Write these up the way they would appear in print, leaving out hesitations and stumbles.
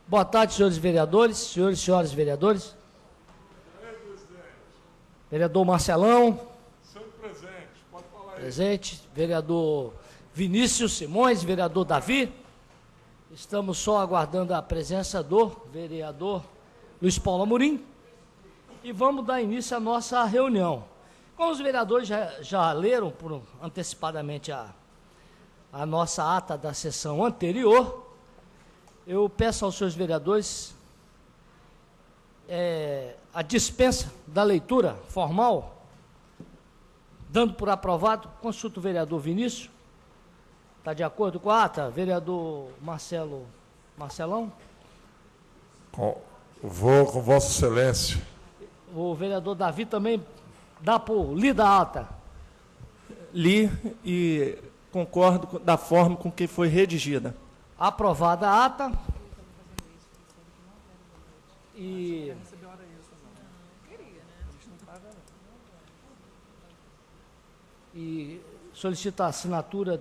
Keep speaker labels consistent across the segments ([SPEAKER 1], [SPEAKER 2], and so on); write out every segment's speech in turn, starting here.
[SPEAKER 1] Boa tarde, senhores vereadores, senhores e senhoras vereadores. Vereador Marcelão.
[SPEAKER 2] Sempre presente, pode falar aí.
[SPEAKER 1] Presente. Vereador Vinícius Simões, vereador Davi. Estamos só aguardando a presença do vereador Luiz Paulo Amorim. E vamos dar início à nossa reunião. Como os vereadores já leram antecipadamente a nossa ata da sessão anterior, eu peço aos senhores vereadores a dispensa da leitura formal, dando por aprovado. Consulta o vereador Vinícius. Está de acordo com a ata? Vereador Marcelão?
[SPEAKER 2] Vou com Vossa Excelência.
[SPEAKER 1] O vereador Davi também dá por lida a ata.
[SPEAKER 3] Li e concordo da forma com que foi redigida.
[SPEAKER 1] Aprovada a ata. E solicita a assinatura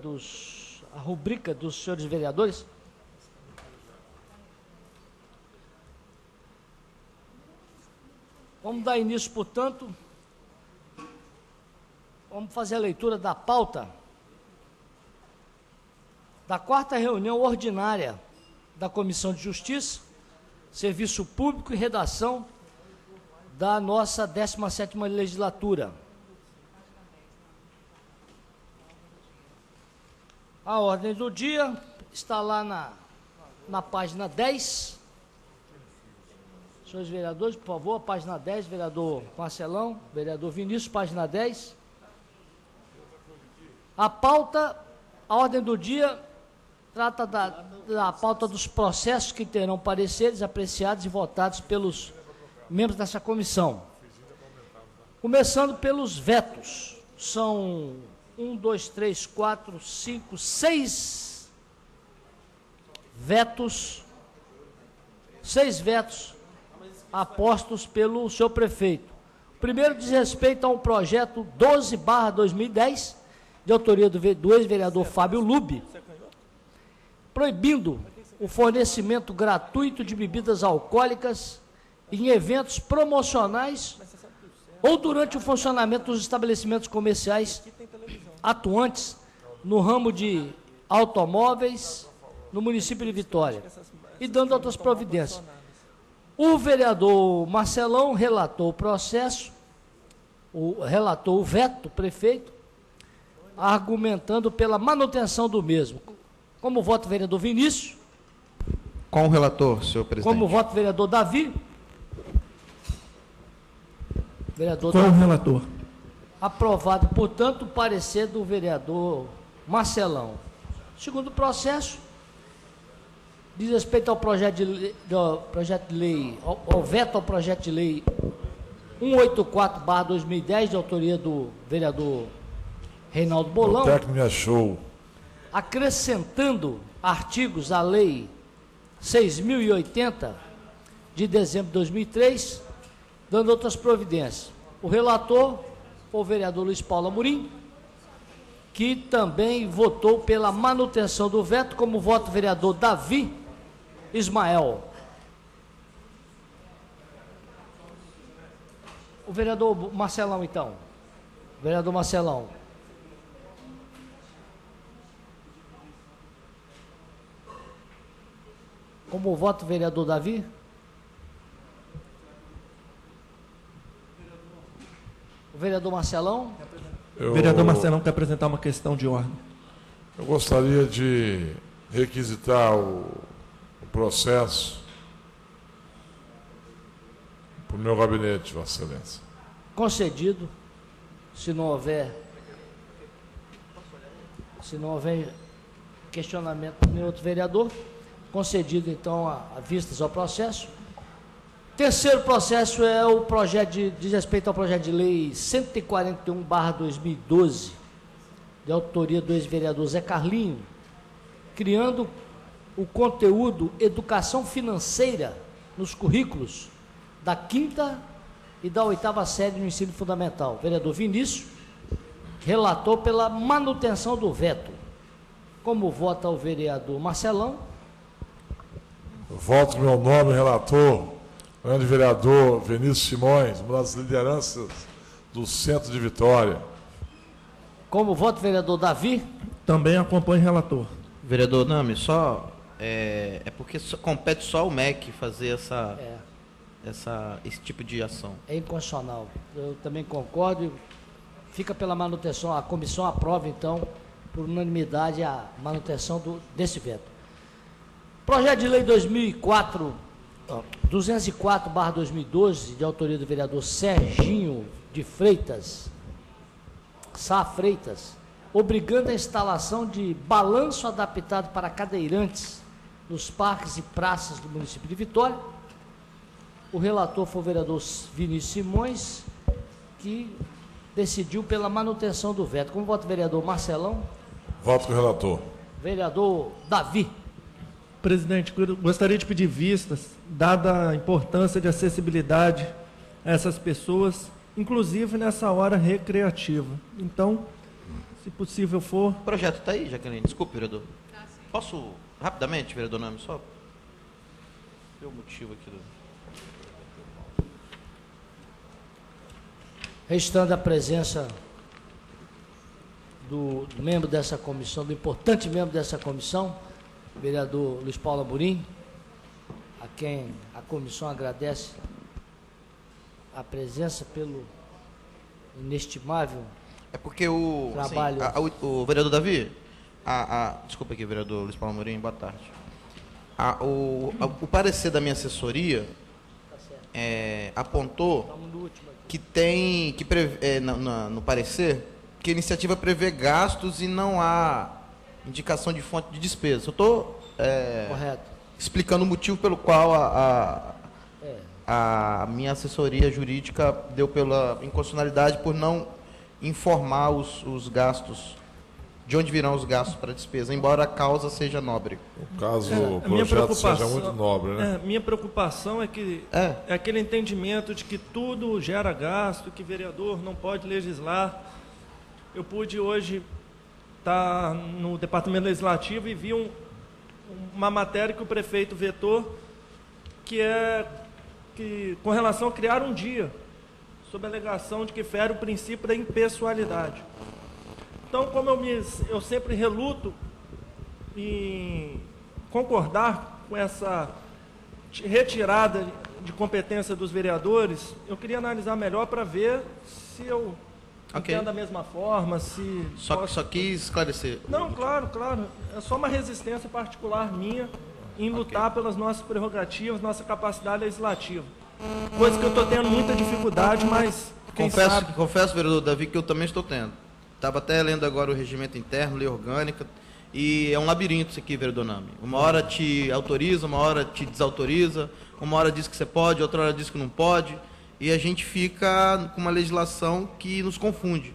[SPEAKER 1] a rubrica dos senhores vereadores. Vamos dar início, portanto, vamos fazer a leitura da pauta da 4ª reunião ordinária da Comissão de Justiça, Serviço Público e Redação da nossa 17ª legislatura. A ordem do dia está lá na página 10. Senhores vereadores, por favor, a página 10, vereador Marcelão, vereador Vinícius, página 10. A ordem do dia trata da pauta dos processos que terão pareceres apreciados e votados pelos membros dessa comissão. Começando pelos vetos. São 6 vetos, 6 vetos apostos pelo senhor prefeito. O primeiro diz respeito a um projeto 12/2010, de autoria do ex-vereador Fábio Lube, proibindo o fornecimento gratuito de bebidas alcoólicas em eventos promocionais ou durante o funcionamento dos estabelecimentos comerciais atuantes no ramo de automóveis no município de Vitória, e dando outras providências. O vereador Marcelão relatou o processo, relatou o veto do prefeito, argumentando pela manutenção do mesmo. Como vota o vereador Vinícius?
[SPEAKER 4] Com o relator, senhor presidente.
[SPEAKER 1] Como vota o vereador Davi? Vereador
[SPEAKER 3] Com
[SPEAKER 1] Davi.
[SPEAKER 3] o relator.
[SPEAKER 1] Aprovado, portanto, o parecer do vereador Marcelão. Segundo processo, diz respeito ao projeto de lei, ao veto ao projeto de lei 184/2010, de autoria do vereador Reinaldo Bolão.
[SPEAKER 2] O técnico me achou.
[SPEAKER 1] Acrescentando artigos à lei 6.080, de dezembro de 2003, dando outras providências. O relator foi o vereador Luiz Paulo Amorim, que também votou pela manutenção do veto, como vota o vereador Davi Ismael. O vereador Marcelão, então. Vereador Marcelão. Como vota o vereador Davi? O vereador Marcelão?
[SPEAKER 3] O vereador Marcelão quer apresentar uma questão de ordem.
[SPEAKER 2] Eu gostaria de requisitar o processo para o meu gabinete, Vossa Excelência.
[SPEAKER 1] Concedido. Se não houver questionamento de nenhum outro vereador, concedido então a vistas ao processo. Terceiro processo é o projeto diz respeito ao projeto de lei 141/2012, de autoria do ex-vereador Zé Carlinho, criando o conteúdo Educação Financeira nos currículos da 5ª e da 8ª série no ensino fundamental. O vereador Vinícius relatou pela manutenção do veto. Como vota o vereador Marcelão?
[SPEAKER 2] Voto com meu nome, relator, grande vereador Vinícius Simões, uma das lideranças do Centro de Vitória.
[SPEAKER 1] Como voto, vereador Davi?
[SPEAKER 3] Também acompanho o relator.
[SPEAKER 4] Vereador Nami, porque compete só o MEC fazer esse tipo de ação.
[SPEAKER 1] É inconstitucional. Eu também concordo. Fica pela manutenção. A comissão aprova, então, por unanimidade, a manutenção desse veto. Projeto de lei 204/2012, de autoria do vereador Serginho de Freitas, Sá Freitas, obrigando a instalação de balanço adaptado para cadeirantes nos parques e praças do município de Vitória. O relator foi o vereador Vinícius Simões, que decidiu pela manutenção do veto. Como vota o vereador Marcelão?
[SPEAKER 2] Voto com o relator.
[SPEAKER 1] Vereador Davi.
[SPEAKER 3] Presidente, gostaria de pedir vistas, dada a importância de acessibilidade a essas pessoas, inclusive nessa hora recreativa. Então, se possível for...
[SPEAKER 4] O projeto está aí, Jaqueline. Desculpe, vereador. Posso, rapidamente, vereador Nami, só ver o motivo aqui do...
[SPEAKER 1] Restando a presença do membro dessa comissão, do importante membro dessa comissão, vereador Luiz Paulo Amorim, a quem a comissão agradece a presença pelo inestimável
[SPEAKER 4] porque
[SPEAKER 1] trabalho.
[SPEAKER 4] O vereador Davi, desculpa aqui, vereador Luiz Paulo Amorim, boa tarde. O parecer da minha assessoria apontou no parecer que a iniciativa prevê gastos e não há indicação de fonte de despesa. Eu estou explicando o motivo pelo qual a minha assessoria jurídica deu pela inconstitucionalidade por não informar os gastos, de onde virão os gastos para despesa, embora a causa seja nobre.
[SPEAKER 2] O caso, o projeto seja muito nobre, né?
[SPEAKER 3] Minha preocupação é que é aquele entendimento de que tudo gera gasto, que vereador não pode legislar. Eu pude hoje estar no Departamento Legislativo e vi uma matéria que o prefeito vetou, que com relação a criar um dia, sob a alegação de que fere o princípio da impessoalidade. Então, como eu sempre reluto em concordar com essa retirada de competência dos vereadores, eu queria analisar melhor para ver se eu entendo da mesma forma, se...
[SPEAKER 4] Só quis esclarecer.
[SPEAKER 3] Não, claro. É só uma resistência particular minha em lutar pelas nossas prerrogativas, nossa capacidade legislativa. Coisa que eu estou tendo muita dificuldade, mas
[SPEAKER 4] Confesso, vereador Davi, que eu também estou tendo. Estava até lendo agora o regimento interno, lei orgânica, e é um labirinto isso aqui, vereador Nami. Uma hora te autoriza, uma hora te desautoriza, uma hora diz que você pode, outra hora diz que não pode, e a gente fica com uma legislação que nos confunde,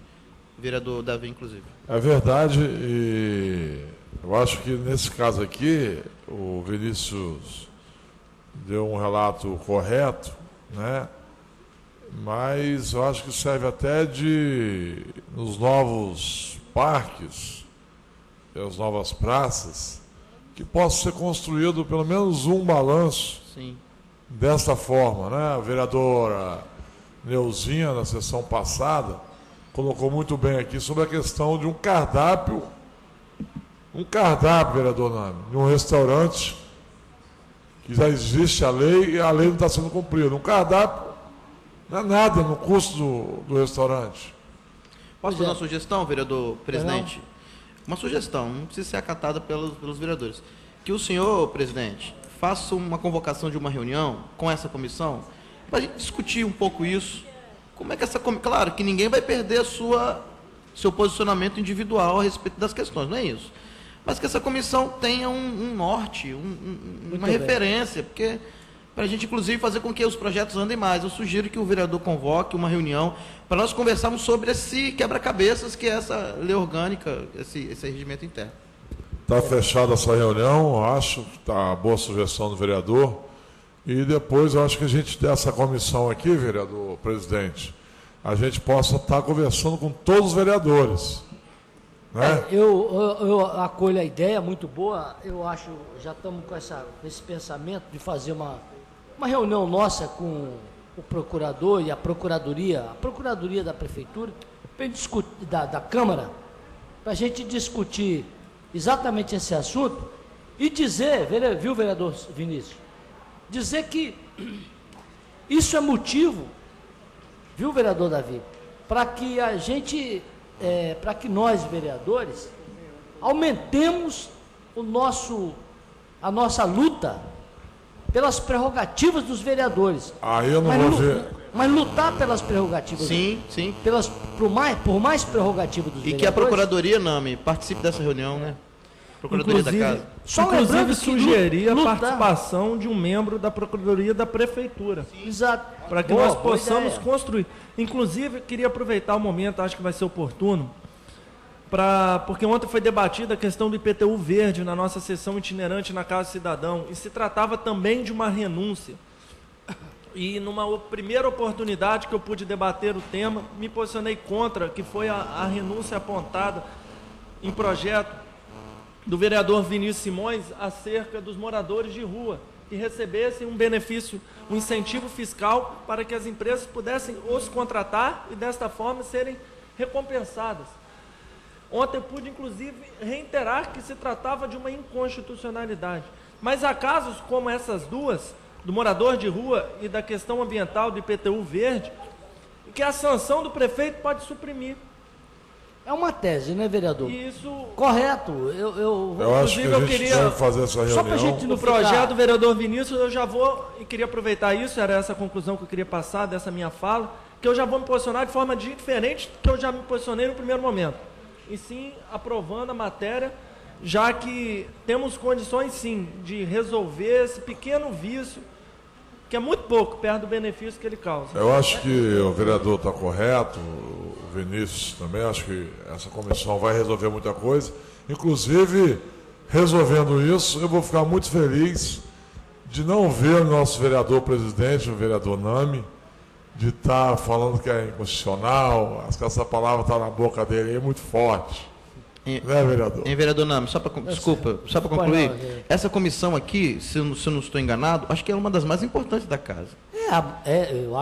[SPEAKER 4] vereador Davi, inclusive.
[SPEAKER 2] É verdade, e eu acho que nesse caso aqui, o Vinícius deu um relato correto, né? Mas eu acho que serve até nos novos parques, as novas praças, que possa ser construído pelo menos um balanço.
[SPEAKER 4] Sim.
[SPEAKER 2] Desta forma, né? A vereadora Neuzinha, na sessão passada, colocou muito bem aqui sobre a questão de um cardápio, vereador Nami, de um restaurante que já existe a lei e a lei não está sendo cumprida. Um cardápio não é nada no custo do restaurante.
[SPEAKER 4] Posso fazer uma sugestão, vereador presidente? Uma sugestão, não precisa ser acatada pelos vereadores. Que o senhor, presidente, faça uma convocação de uma reunião com essa comissão para a gente discutir um pouco isso. Como é que claro que ninguém vai perder seu posicionamento individual a respeito das questões, não é isso? Mas que essa comissão tenha um norte, uma referência, porque para a gente, inclusive, fazer com que os projetos andem mais. Eu sugiro que o vereador convoque uma reunião para nós conversarmos sobre esse quebra-cabeças que é essa lei orgânica, esse regimento interno.
[SPEAKER 2] Está fechada essa reunião, acho que está a boa sugestão do vereador. E depois eu acho que a gente dessa comissão aqui, vereador presidente, a gente possa estar conversando com todos os vereadores. Né?
[SPEAKER 1] Eu acolho a ideia, muito boa. Eu acho, já estamos com esse pensamento de fazer uma reunião nossa com o procurador e a procuradoria da prefeitura, pra gente discutir, da Câmara, para a gente discutir exatamente esse assunto e dizer, viu, vereador Vinícius, dizer que isso é motivo, viu, vereador Davi, para que a gente, para que nós, vereadores, aumentemos a nossa luta pelas prerrogativas dos vereadores.
[SPEAKER 2] Eu não vou ver.
[SPEAKER 1] Mas lutar pelas prerrogativas.
[SPEAKER 4] Sim.
[SPEAKER 1] Por mais prerrogativas dos vereadores.
[SPEAKER 4] E que a Procuradoria, Nami, participe dessa reunião, né? Procuradoria da Casa.
[SPEAKER 3] Inclusive sugerir a participação de um membro da Procuradoria da Prefeitura.
[SPEAKER 1] Exato.
[SPEAKER 3] Para que nós possamos construir. Inclusive, queria aproveitar o momento, acho que vai ser oportuno, porque ontem foi debatida a questão do IPTU verde na nossa sessão itinerante na Casa Cidadão, e se tratava também de uma renúncia. E numa primeira oportunidade que eu pude debater o tema, me posicionei contra, que foi a renúncia apontada em projeto do vereador Vinícius Simões acerca dos moradores de rua, que recebessem um benefício, um incentivo fiscal para que as empresas pudessem os contratar e desta forma serem recompensadas. Ontem eu pude, inclusive, reiterar que se tratava de uma inconstitucionalidade. Mas há casos como essas duas, do morador de rua e da questão ambiental do IPTU verde, que a sanção do prefeito pode suprimir.
[SPEAKER 1] É uma tese, né, vereador?
[SPEAKER 3] Isso.
[SPEAKER 1] Correto.
[SPEAKER 2] Eu acho que a gente queria fazer essa reunião.
[SPEAKER 1] Só para a gente
[SPEAKER 3] no projeto do vereador Vinícius, eu já vou, e queria aproveitar isso, era essa a conclusão que eu queria passar dessa minha fala, que eu já vou me posicionar de forma diferente do que eu já me posicionei no primeiro momento. E sim, aprovando a matéria, já que temos condições, sim, de resolver esse pequeno vício, que é muito pouco, perto do benefício que ele causa.
[SPEAKER 2] Eu acho que o vereador está correto, o Vinícius também, acho que essa comissão vai resolver muita coisa. Inclusive, resolvendo isso, eu vou ficar muito feliz de não ver o nosso vereador presidente, o vereador Nami, de estar falando que é inconstitucional, acho que essa palavra está na boca dele, é muito forte. Né, vereador?
[SPEAKER 4] Vereador Nami, desculpa, só para concluir, essa comissão aqui, se eu não estou enganado, acho que é uma das mais importantes da casa.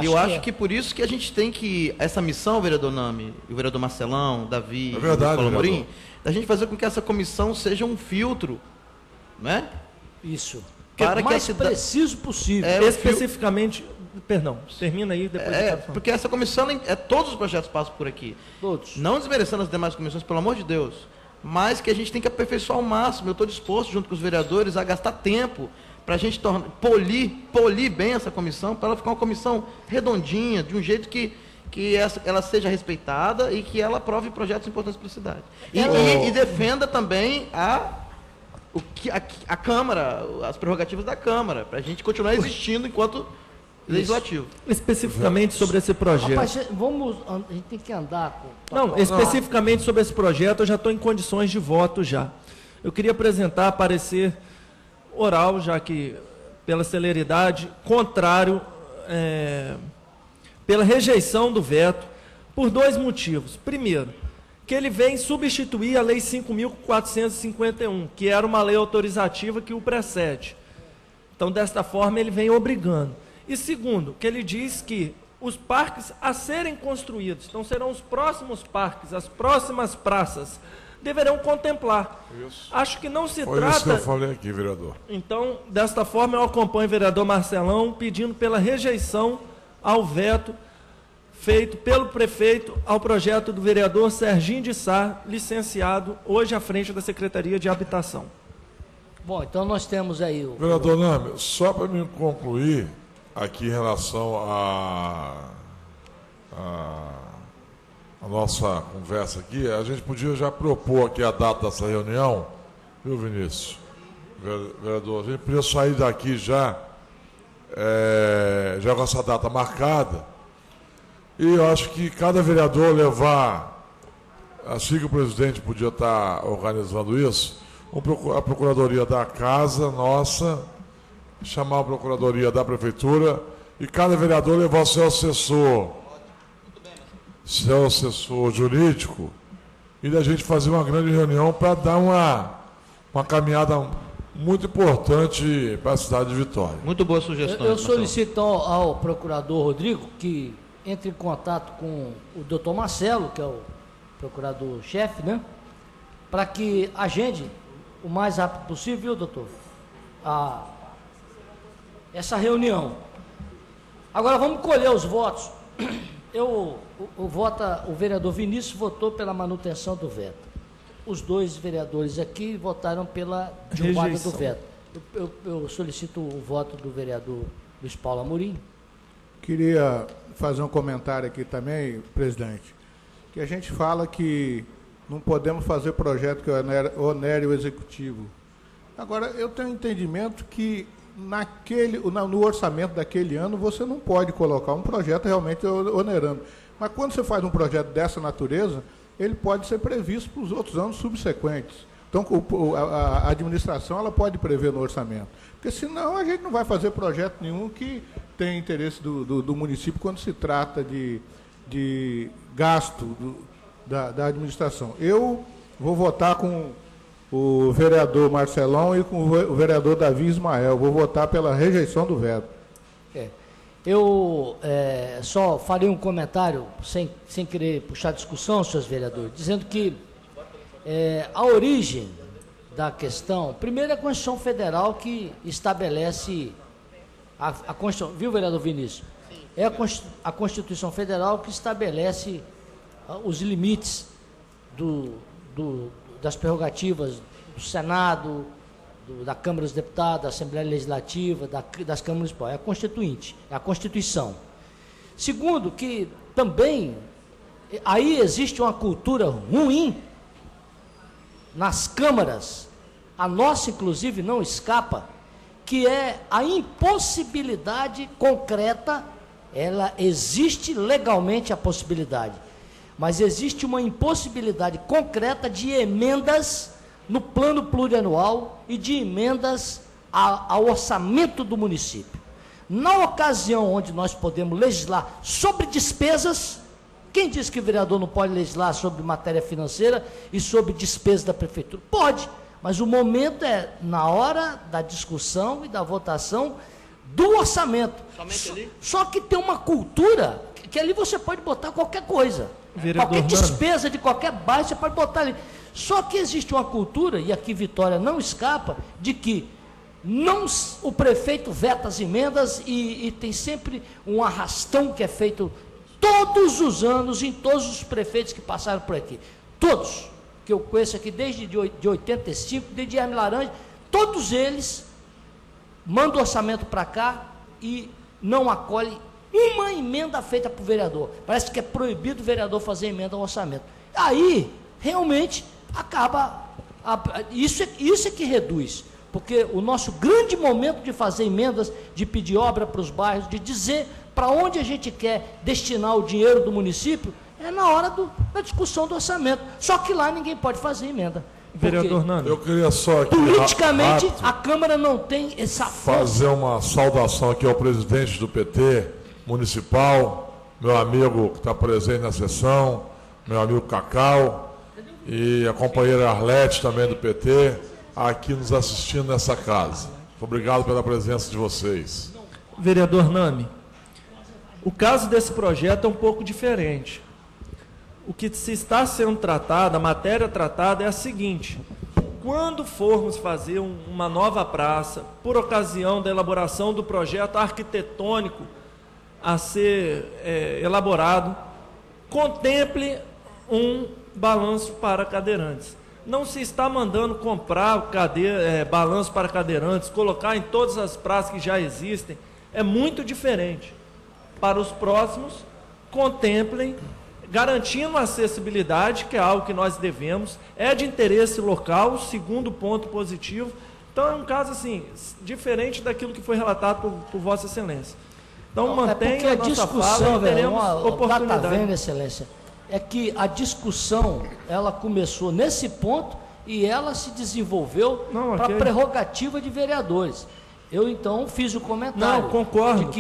[SPEAKER 4] Eu acho que por isso que a gente tem que, essa missão, vereador Nami, o vereador Marcelão, Davi, Paulo Amorim, da gente fazer com que essa comissão seja um filtro, né?
[SPEAKER 1] Isso.
[SPEAKER 4] Para
[SPEAKER 1] o mais preciso possível.
[SPEAKER 3] Especificamente, perdão, termina aí, depois
[SPEAKER 4] porque essa comissão, todos os projetos passam por aqui.
[SPEAKER 1] Todos.
[SPEAKER 4] Não desmerecendo as demais comissões, pelo amor de Deus, mas que a gente tem que aperfeiçoar ao máximo. Eu estou disposto, junto com os vereadores, a gastar tempo para a gente polir bem essa comissão, para ela ficar uma comissão redondinha, de um jeito que ela seja respeitada e que ela aprove projetos importantes para a cidade. E defenda também a Câmara, as prerrogativas da Câmara, para a gente continuar existindo enquanto legislativo.
[SPEAKER 3] Especificamente sobre esse projeto.
[SPEAKER 1] Rapaz, a gente tem que andar com...
[SPEAKER 3] Não, especificamente sobre esse projeto, eu já estou em condições de voto já. Eu queria apresentar parecer oral, já que, pela celeridade, contrário, pela rejeição do veto, por dois motivos. Primeiro, que ele vem substituir a Lei 5.451, que era uma lei autorizativa que o precede. Então, desta forma, ele vem obrigando. E segundo, que ele diz que os parques a serem construídos, então serão os próximos parques, as próximas praças, deverão contemplar.
[SPEAKER 2] Isso.
[SPEAKER 3] Acho que não se
[SPEAKER 2] Foi
[SPEAKER 3] trata...
[SPEAKER 2] isso que eu falei aqui, vereador.
[SPEAKER 3] Então, desta forma, eu acompanho o vereador Marcelão pedindo pela rejeição ao veto feito pelo prefeito ao projeto do vereador Serginho de Sá, licenciado hoje à frente da Secretaria de Habitação.
[SPEAKER 1] Bom, então nós temos aí o...
[SPEAKER 2] Vereador Nami, só para me concluir aqui em relação a nossa conversa aqui, a gente podia já propor aqui a data dessa reunião, viu, Vinícius? Vereador, a gente podia sair daqui já com essa data marcada, e eu acho que cada vereador levar, assim que o presidente podia estar organizando isso, a Procuradoria da Casa, nossa, chamar a Procuradoria da Prefeitura, e cada vereador levar seu assessor jurídico, e da gente fazer uma grande reunião para dar uma caminhada muito importante para a cidade de Vitória.
[SPEAKER 4] Muito boa sugestão.
[SPEAKER 1] Eu solicito ao procurador Rodrigo que entre em contato com o doutor Marcelo, que é o procurador-chefe, né? Para que agende o mais rápido possível, viu, doutor? Essa reunião. Agora vamos colher os votos. O vereador Vinícius votou pela manutenção do veto. Os dois vereadores aqui votaram pela derrubada do veto. Eu solicito o voto do vereador Luiz Paulo Amorim.
[SPEAKER 5] Queria fazer um comentário aqui também, presidente, que a gente fala que não podemos fazer projeto que onere o executivo. Agora, eu tenho entendimento que no orçamento daquele ano você não pode colocar um projeto realmente onerando. Mas quando você faz um projeto dessa natureza, ele pode ser previsto para os outros anos subsequentes. Então, a administração ela pode prever no orçamento. Porque senão a gente não vai fazer projeto nenhum que tenha interesse do município quando se trata de gasto da administração. Eu vou votar com o vereador Marcelão e com o vereador Davi Ismael. Vou votar pela rejeição do veto.
[SPEAKER 1] Eu só farei um comentário, sem querer puxar discussão, senhores vereadores, dizendo que a origem da questão, primeiro é a Constituição Federal que estabelece a Constituição, viu, vereador Vinícius? É a Constituição Federal que estabelece os limites das prerrogativas do Senado, da Câmara dos Deputados, da Assembleia Legislativa, das câmaras municipais. É a Constituinte, é a Constituição. Segundo, que também aí existe uma cultura ruim nas câmaras, a nossa inclusive não escapa, que é a impossibilidade concreta. Ela existe legalmente a possibilidade, mas existe uma impossibilidade concreta de emendas no plano plurianual e de emendas ao orçamento do município. Na ocasião onde nós podemos legislar sobre despesas, quem diz que o vereador não pode legislar sobre matéria financeira e sobre despesas da prefeitura? Pode, mas o momento é na hora da discussão e da votação do orçamento. Somente ali? Só que tem uma cultura que ali você pode botar qualquer coisa. Qualquer despesa de qualquer bairro você pode botar ali. Só que existe uma cultura, e aqui Vitória não escapa, de que o prefeito veta as emendas e tem sempre um arrastão que é feito todos os anos em todos os prefeitos que passaram por aqui. Todos, que eu conheço aqui desde de 85, desde Hermes Laranja, todos eles mandam orçamento para cá e não acolhem uma emenda feita para o vereador. Parece que é proibido o vereador fazer emenda ao orçamento. Aí, realmente, acaba... Isso é que reduz. Porque o nosso grande momento de fazer emendas, de pedir obra para os bairros, de dizer para onde a gente quer destinar o dinheiro do município, é na hora da discussão do orçamento. Só que lá ninguém pode fazer emenda.
[SPEAKER 3] Vereador Nando.
[SPEAKER 2] Eu queria só aqui,
[SPEAKER 1] politicamente, a Câmara não tem essa força.
[SPEAKER 2] Fazer uma saudação aqui ao presidente do PT municipal, meu amigo que está presente na sessão, meu amigo Cacau, e a companheira Arlete também do PT, aqui nos assistindo nessa casa. Obrigado pela presença de vocês.
[SPEAKER 3] Vereador Nami, o caso desse projeto é um pouco diferente. O que se está sendo tratado, a matéria tratada é a seguinte: quando formos fazer uma nova praça, por ocasião da elaboração do projeto arquitetônico a ser elaborado, contemple um balanço para cadeirantes. Não se está mandando comprar balanço para cadeirantes, colocar em todas as praças que já existem. É muito diferente. Para os próximos, contemplem, garantindo a acessibilidade, que é algo que nós devemos, é de interesse local, segundo ponto positivo. Então é um caso assim, diferente daquilo que foi relatado por Vossa Excelência. Então mantenha a nossa fala, teremos oportunidade.
[SPEAKER 1] Tá vendo, Excelência? É que a discussão, ela começou nesse ponto e ela se desenvolveu para a prerrogativa de vereadores. Eu, então, fiz o comentário.
[SPEAKER 3] Não, concordo,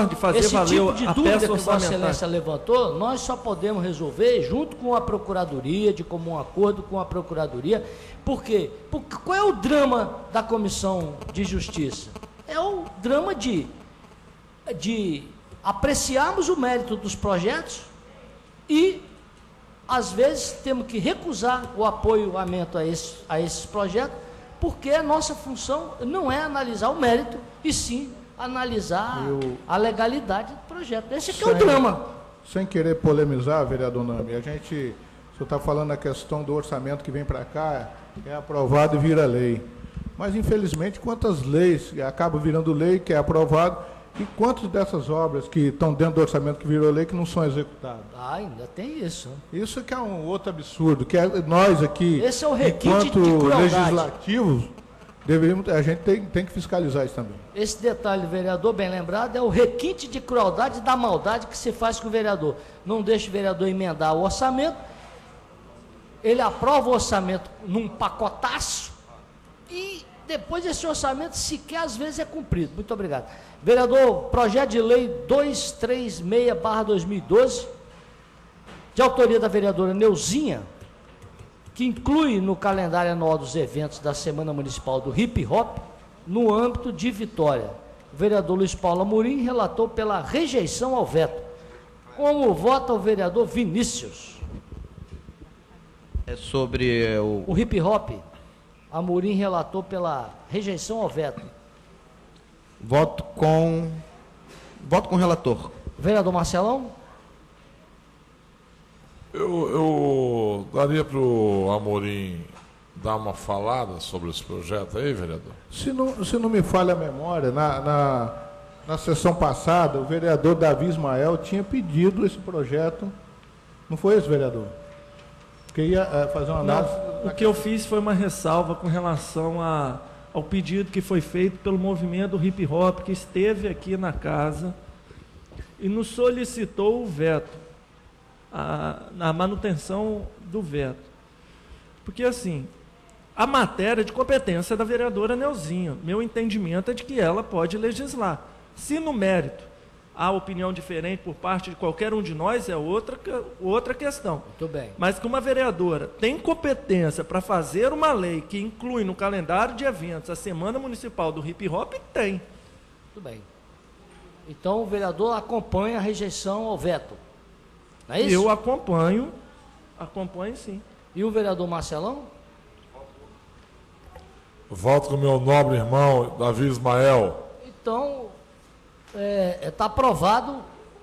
[SPEAKER 3] de fazer
[SPEAKER 1] esse
[SPEAKER 3] valer
[SPEAKER 1] tipo de
[SPEAKER 3] a
[SPEAKER 1] dúvida
[SPEAKER 3] peça
[SPEAKER 1] que Vossa
[SPEAKER 3] orçamentária.
[SPEAKER 1] Excelência levantou, nós só podemos resolver junto com a Procuradoria, de comum acordo com a Procuradoria. Por quê? Porque qual é o drama da Comissão de Justiça? É o drama de apreciarmos o mérito dos projetos e, às vezes, temos que recusar o apoiamento a esses projetos, porque a nossa função não é analisar o mérito, e sim analisar a legalidade do projeto. Esse aqui é o drama.
[SPEAKER 5] Sem querer polemizar, vereador Nami, o senhor está falando a questão do orçamento que vem para cá, é aprovado e vira lei. Mas, infelizmente, quantas leis acabam virando lei, que é aprovado, e quantas dessas obras que estão dentro do orçamento que virou lei que não são executadas?
[SPEAKER 1] Ainda tem isso.
[SPEAKER 5] Isso que é um outro absurdo, que nós aqui,
[SPEAKER 1] esse é o requinte
[SPEAKER 5] enquanto
[SPEAKER 1] de crueldade.
[SPEAKER 5] legislativos, a gente tem que fiscalizar isso também.
[SPEAKER 1] Esse detalhe, vereador, bem lembrado, é o requinte de crueldade e da maldade que se faz com o vereador. Não deixa o vereador emendar o orçamento, ele aprova o orçamento num pacotaço e depois esse orçamento sequer às vezes é cumprido. Muito obrigado. Vereador, projeto de lei 236/2012, de autoria da vereadora Neuzinha, que inclui no calendário anual dos eventos da Semana Municipal do Hip Hop, no âmbito de Vitória. O vereador Luiz Paulo Amorim relatou pela rejeição ao veto. Como vota o vereador Vinícius?
[SPEAKER 4] É sobre
[SPEAKER 1] o hip hop. Amorim relatou pela rejeição ao veto.
[SPEAKER 4] Voto com o relator.
[SPEAKER 1] Vereador Marcelão?
[SPEAKER 2] Eu daria para o Amorim dar uma falada sobre esse projeto aí, vereador?
[SPEAKER 5] Se não me falha a memória, na sessão passada, o vereador Davi Ismael tinha pedido esse projeto. Não foi esse, vereador? Que ia fazer uma análise.
[SPEAKER 3] Não, o que eu fiz foi uma ressalva com relação ao pedido que foi feito pelo movimento hip hop, que esteve aqui na casa e nos solicitou o veto, a manutenção do veto. Porque, assim, a matéria de competência é da vereadora Neuzinha. Meu entendimento é de que ela pode legislar. Se no mérito há opinião diferente por parte de qualquer um de nós, é outra questão.
[SPEAKER 1] Muito bem.
[SPEAKER 3] Mas que uma vereadora tem competência para fazer uma lei que inclui no calendário de eventos a Semana Municipal do Hip Hop, tem.
[SPEAKER 1] Muito bem. Então o vereador acompanha a rejeição ao veto. Não é isso?
[SPEAKER 3] Eu acompanho sim.
[SPEAKER 1] E o vereador Marcelão?
[SPEAKER 2] Voto com o meu nobre irmão, Davi Ismael.
[SPEAKER 1] Então, está aprovado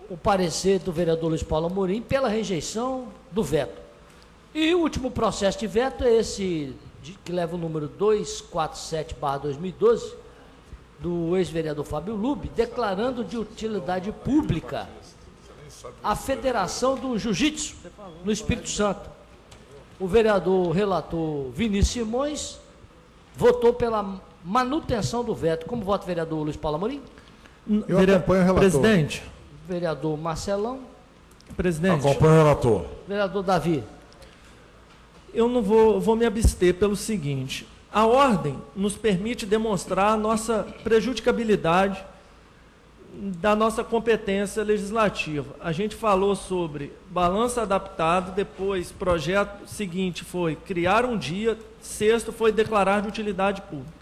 [SPEAKER 1] o parecer do vereador Luiz Paulo Amorim pela rejeição do veto. E o último processo de veto é esse, que leva o número 247/2012, do ex-vereador Fábio Lube, declarando de utilidade pública a Federação do Jiu-Jitsu no Espírito Santo. O vereador relator Vinícius Simões votou pela manutenção do veto. Como vota o vereador Luiz Paulo Amorim?
[SPEAKER 5] Eu acompanho o relator.
[SPEAKER 3] Presidente.
[SPEAKER 1] Vereador Marcelão.
[SPEAKER 3] Presidente.
[SPEAKER 2] Acompanho o relator.
[SPEAKER 1] Vereador Davi.
[SPEAKER 3] Eu não vou me abster pelo seguinte: a ordem nos permite demonstrar a nossa prejudicabilidade da nossa competência legislativa. A gente falou sobre balanço adaptado, depois projeto seguinte foi criar um dia, sexto foi declarar de utilidade pública.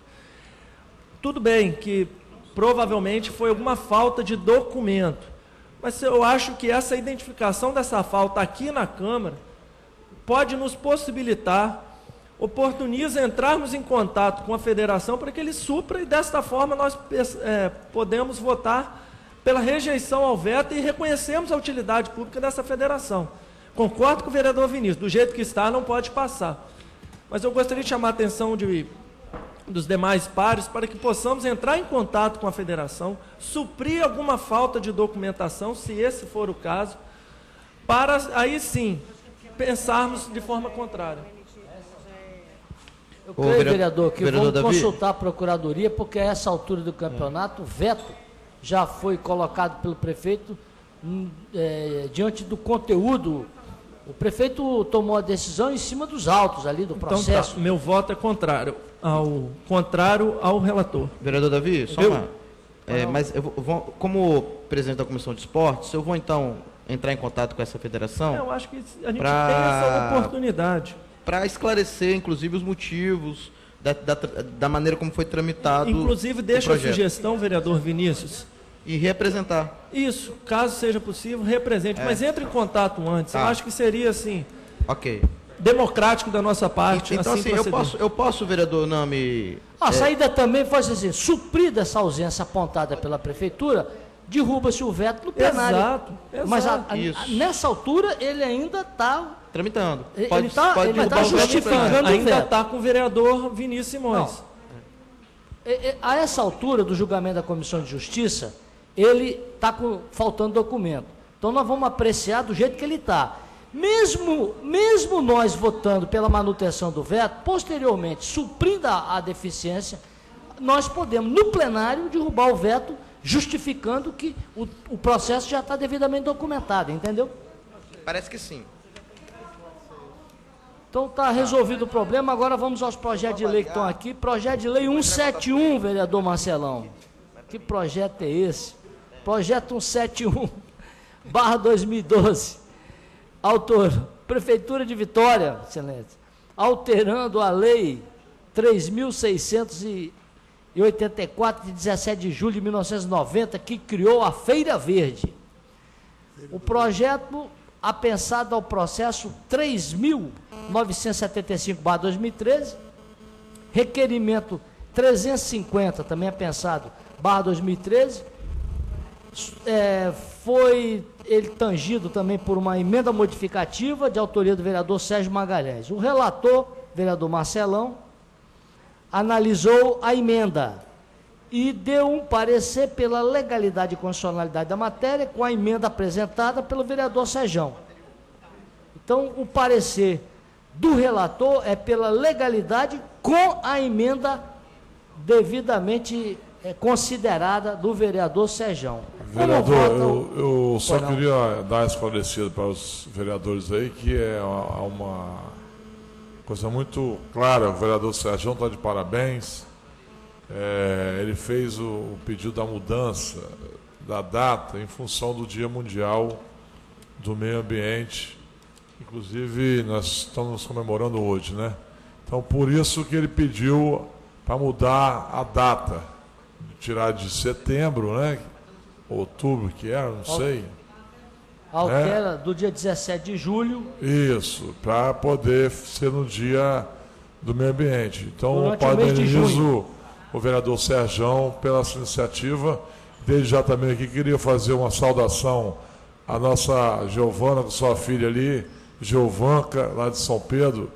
[SPEAKER 3] Tudo bem que provavelmente foi alguma falta de documento, mas eu acho que essa identificação dessa falta aqui na Câmara pode nos possibilitar, oportuniza entrarmos em contato com a federação para que ele supra, e desta forma nós podemos votar pela rejeição ao veto e reconhecemos a utilidade pública dessa federação. Concordo com o vereador Vinícius, do jeito que está não pode passar. Mas eu gostaria de chamar a atenção dos demais pares para que possamos entrar em contato com a federação, suprir alguma falta de documentação, se esse for o caso, para aí sim pensarmos de forma contrária.
[SPEAKER 1] Eu creio, vereador, que vamos consultar a Procuradoria, porque a essa altura do campeonato, o veto já foi colocado pelo prefeito diante do conteúdo O prefeito tomou a decisão em cima dos autos ali do processo.
[SPEAKER 3] Então, tá, meu voto é contrário ao relator.
[SPEAKER 4] Vereador Davi, só uma... mas eu vou, como presidente da Comissão de Esportes, eu vou então entrar em contato com essa federação.
[SPEAKER 3] Eu acho que a gente tem essa oportunidade.
[SPEAKER 4] Para esclarecer, inclusive, os motivos da maneira como foi tramitado.
[SPEAKER 3] Inclusive, deixa a sugestão, vereador Vinícius.
[SPEAKER 4] E representar.
[SPEAKER 3] Isso, caso seja possível, represente. Mas entre em contato antes. Eu acho que seria, assim, democrático da nossa parte.
[SPEAKER 4] Então, assim, eu posso, vereador, não me...
[SPEAKER 1] A saída também foi assim, suprida essa ausência apontada pela prefeitura, derruba-se o veto no plenário.
[SPEAKER 3] Exato.
[SPEAKER 1] Mas nessa altura ele ainda está...
[SPEAKER 4] tramitando.
[SPEAKER 1] Ele está justificando.
[SPEAKER 3] Ainda está com o vereador Vinícius Simões.
[SPEAKER 1] A essa altura do julgamento da Comissão de Justiça, ele está faltando documento. Então nós vamos apreciar do jeito que ele está. Mesmo nós votando pela manutenção do veto, posteriormente, suprindo a deficiência, nós podemos, no plenário, derrubar o veto, justificando que o processo já está devidamente documentado, entendeu?
[SPEAKER 4] Parece que sim.
[SPEAKER 1] Então está resolvido o problema, agora vamos aos projetos de lei que estão aqui. Projeto de lei 171, vereador Marcelão. Que projeto é esse? Projeto 171/2012. Autor, Prefeitura de Vitória, excelente. Alterando a lei 3.684 de 17 de julho de 1990, que criou a Feira Verde. O projeto apensado ao processo 3.975/2013, requerimento 350, também apensado, /2013, foi ele tangido também por uma emenda modificativa de autoria do vereador Sérgio Magalhães. O relator, vereador Marcelão, analisou a emenda e deu um parecer pela legalidade e constitucionalidade da matéria com a emenda apresentada pelo vereador Sérgio. Então, o parecer do relator é pela legalidade com a emenda devidamente considerada do vereador Sérgio.
[SPEAKER 2] Vereador, eu só queria dar esclarecido para os vereadores aí que é uma coisa muito clara. O vereador Sérgio está de parabéns. Ele fez o pedido da mudança da data em função do Dia Mundial do Meio Ambiente. Inclusive, nós estamos comemorando hoje, né? Então, por isso que ele pediu para mudar a data, tirar de setembro, né? Outubro que era, não sei.
[SPEAKER 1] Altera do dia 17 de julho.
[SPEAKER 2] Isso, para poder ser no Dia do Meio Ambiente. Então,
[SPEAKER 1] eu
[SPEAKER 2] parabenizo o vereador Sérgio pela sua iniciativa. Desde já também aqui queria fazer uma saudação à nossa Giovana, com sua filha ali, Giovanca, lá de São Pedro,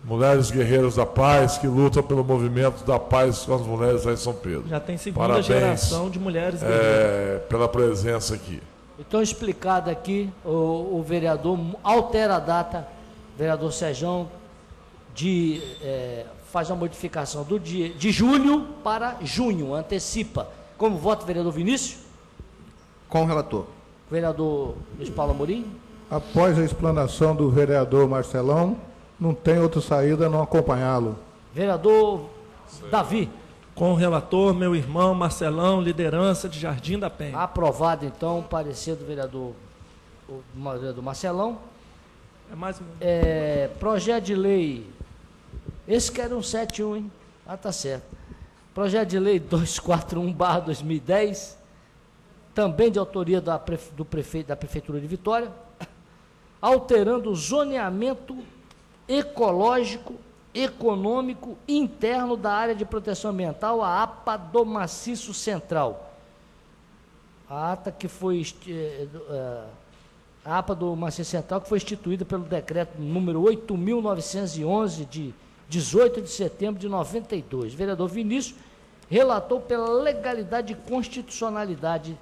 [SPEAKER 2] mulheres guerreiras da paz, que lutam pelo movimento da paz com as mulheres lá em São Pedro.
[SPEAKER 3] Já tem segunda geração de mulheres guerreiras.
[SPEAKER 2] Pela presença aqui.
[SPEAKER 1] Então, explicado aqui, o vereador altera a data, vereador Sérgio, faz uma modificação do dia de julho para junho, antecipa. Como vota o vereador Vinícius?
[SPEAKER 4] Com o relator.
[SPEAKER 1] Vereador Luiz Paulo Amorim?
[SPEAKER 5] Após a explanação do vereador Marcelão, não tem outra saída a não acompanhá-lo.
[SPEAKER 1] Vereador Davi?
[SPEAKER 3] Com o relator, meu irmão Marcelão, liderança de Jardim da Penha.
[SPEAKER 1] Aprovado, então, o parecer do vereador Marcelão. Projeto de lei, esse que era um 71, hein? Tá certo. Projeto de lei 241/2010, também de autoria da Prefeitura de Vitória, alterando o zoneamento ecológico, econômico interno da área de proteção ambiental, a APA do Maciço Central. A APA do Maciço Central, que foi instituída pelo decreto número 8.911, de 18 de setembro de 92. O vereador Vinícius relatou pela legalidade e constitucionalidade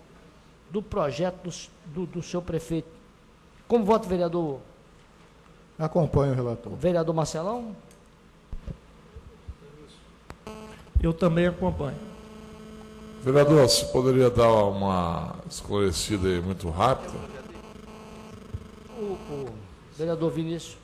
[SPEAKER 1] do projeto do seu prefeito. Como vota o vereador?
[SPEAKER 5] Acompanho o relator.
[SPEAKER 1] O vereador Marcelão?
[SPEAKER 3] Eu também acompanho.
[SPEAKER 2] Vereador, você poderia dar uma esclarecida aí muito rápida?
[SPEAKER 1] Vereador Vinícius.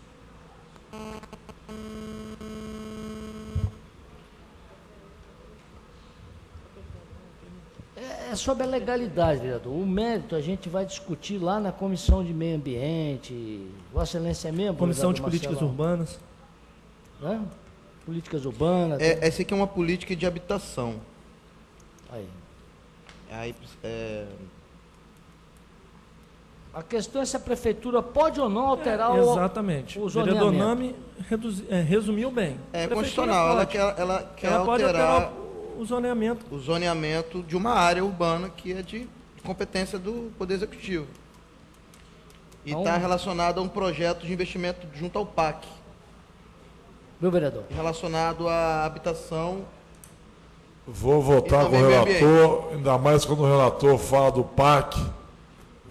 [SPEAKER 1] É sobre a legalidade, vereador. O mérito a gente vai discutir lá na Comissão de Meio Ambiente. Vossa Excelência é membro?
[SPEAKER 3] Comissão de Políticas Urbanas.
[SPEAKER 1] Né? Políticas urbanas.
[SPEAKER 4] Essa aqui é uma política de habitação.
[SPEAKER 1] Aí, a questão é se a prefeitura pode ou não alterar
[SPEAKER 3] exatamente.
[SPEAKER 1] o
[SPEAKER 3] vereador
[SPEAKER 1] zoneamento.
[SPEAKER 3] Nami resumiu bem.
[SPEAKER 4] É constitucional, ela quer
[SPEAKER 3] pode
[SPEAKER 4] alterar
[SPEAKER 3] o zoneamento.
[SPEAKER 4] o zoneamento de uma área urbana que é de competência do Poder Executivo. E está relacionado a um projeto de investimento junto ao PAC.
[SPEAKER 1] Meu vereador.
[SPEAKER 4] Relacionado à habitação.
[SPEAKER 2] Vou votar com o relator, ainda mais quando o relator fala do PAC,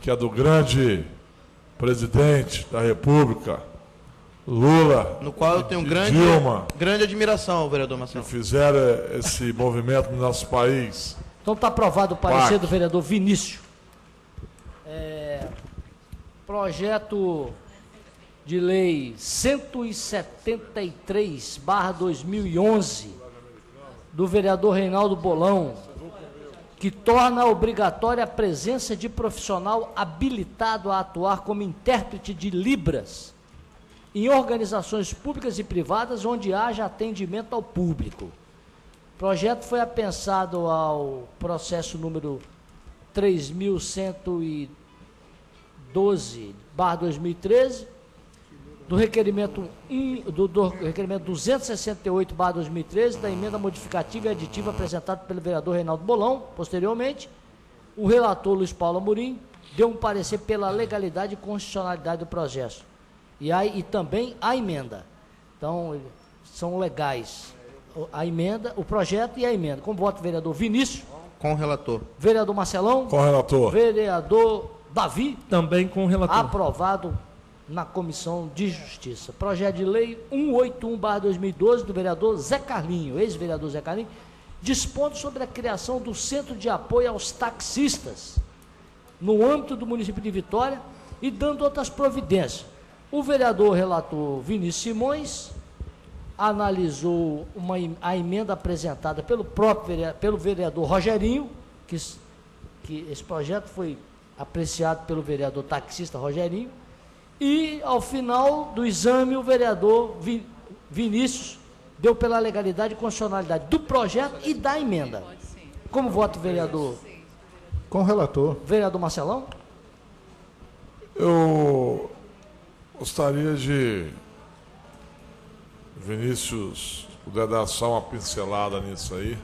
[SPEAKER 2] que é do grande presidente da República, Lula,
[SPEAKER 4] no qual eu tenho grande admiração, vereador Marcelo.
[SPEAKER 2] Que fizeram esse movimento no nosso país.
[SPEAKER 1] Então está aprovado o parecer do vereador Vinícius. Projeto de lei 173/2011 do vereador Reinaldo Bolão, que torna obrigatória a presença de profissional habilitado a atuar como intérprete de Libras em organizações públicas e privadas onde haja atendimento ao público. O projeto foi apensado ao processo número 3112/2013, do requerimento 268/2013, da emenda modificativa e aditiva apresentada pelo vereador Reinaldo Bolão. Posteriormente, o relator Luiz Paulo Amorim deu um parecer pela legalidade e constitucionalidade do processo. E também a emenda. Então, são legais a emenda, o projeto e a emenda. Com voto, vereador Vinícius.
[SPEAKER 4] Com o relator.
[SPEAKER 1] Vereador Marcelão.
[SPEAKER 2] Com o relator.
[SPEAKER 1] Vereador Davi.
[SPEAKER 3] Também com o relator.
[SPEAKER 1] Aprovado na Comissão de Justiça. Projeto de lei 181/2012 do vereador Zé Carlinho, ex-vereador Zé Carlinho, dispondo sobre a criação do Centro de Apoio aos Taxistas no âmbito do município de Vitória e dando outras providências. O vereador relator Vinícius Simões analisou a emenda apresentada pelo vereador Rogerinho, que esse projeto foi apreciado pelo vereador taxista Rogerinho, e ao final do exame o vereador Vinícius deu pela legalidade e constitucionalidade do projeto e da emenda. Como voto, vereador?
[SPEAKER 5] Com o relator.
[SPEAKER 1] Vereador Marcelão?
[SPEAKER 2] Eu gostaria de Vinícius puder dar só uma pincelada nisso aí.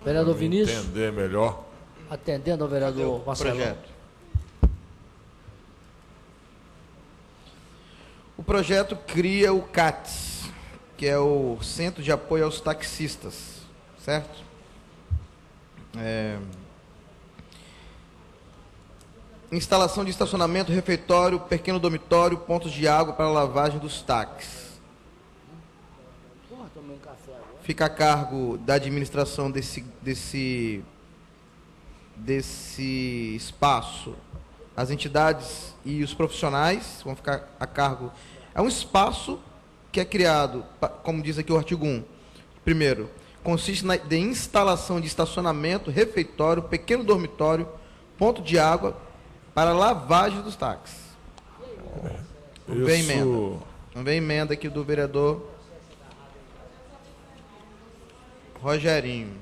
[SPEAKER 1] Vereador Vinícius?
[SPEAKER 2] Entender melhor.
[SPEAKER 1] Atendendo ao vereador Marcelão.
[SPEAKER 4] Projeto. O projeto cria o CATS, que é o Centro de Apoio aos Taxistas, certo? Instalação de estacionamento, refeitório, pequeno dormitório, pontos de água para lavagem dos táxis. Fica a cargo da administração desse espaço. As entidades e os profissionais vão ficar a cargo. É um espaço que é criado, como diz aqui o artigo 1. Primeiro, consiste na instalação de estacionamento, refeitório, pequeno dormitório, ponto de água para lavagem dos táxis. Não vem emenda. Não vem emenda aqui do vereador Rogerinho.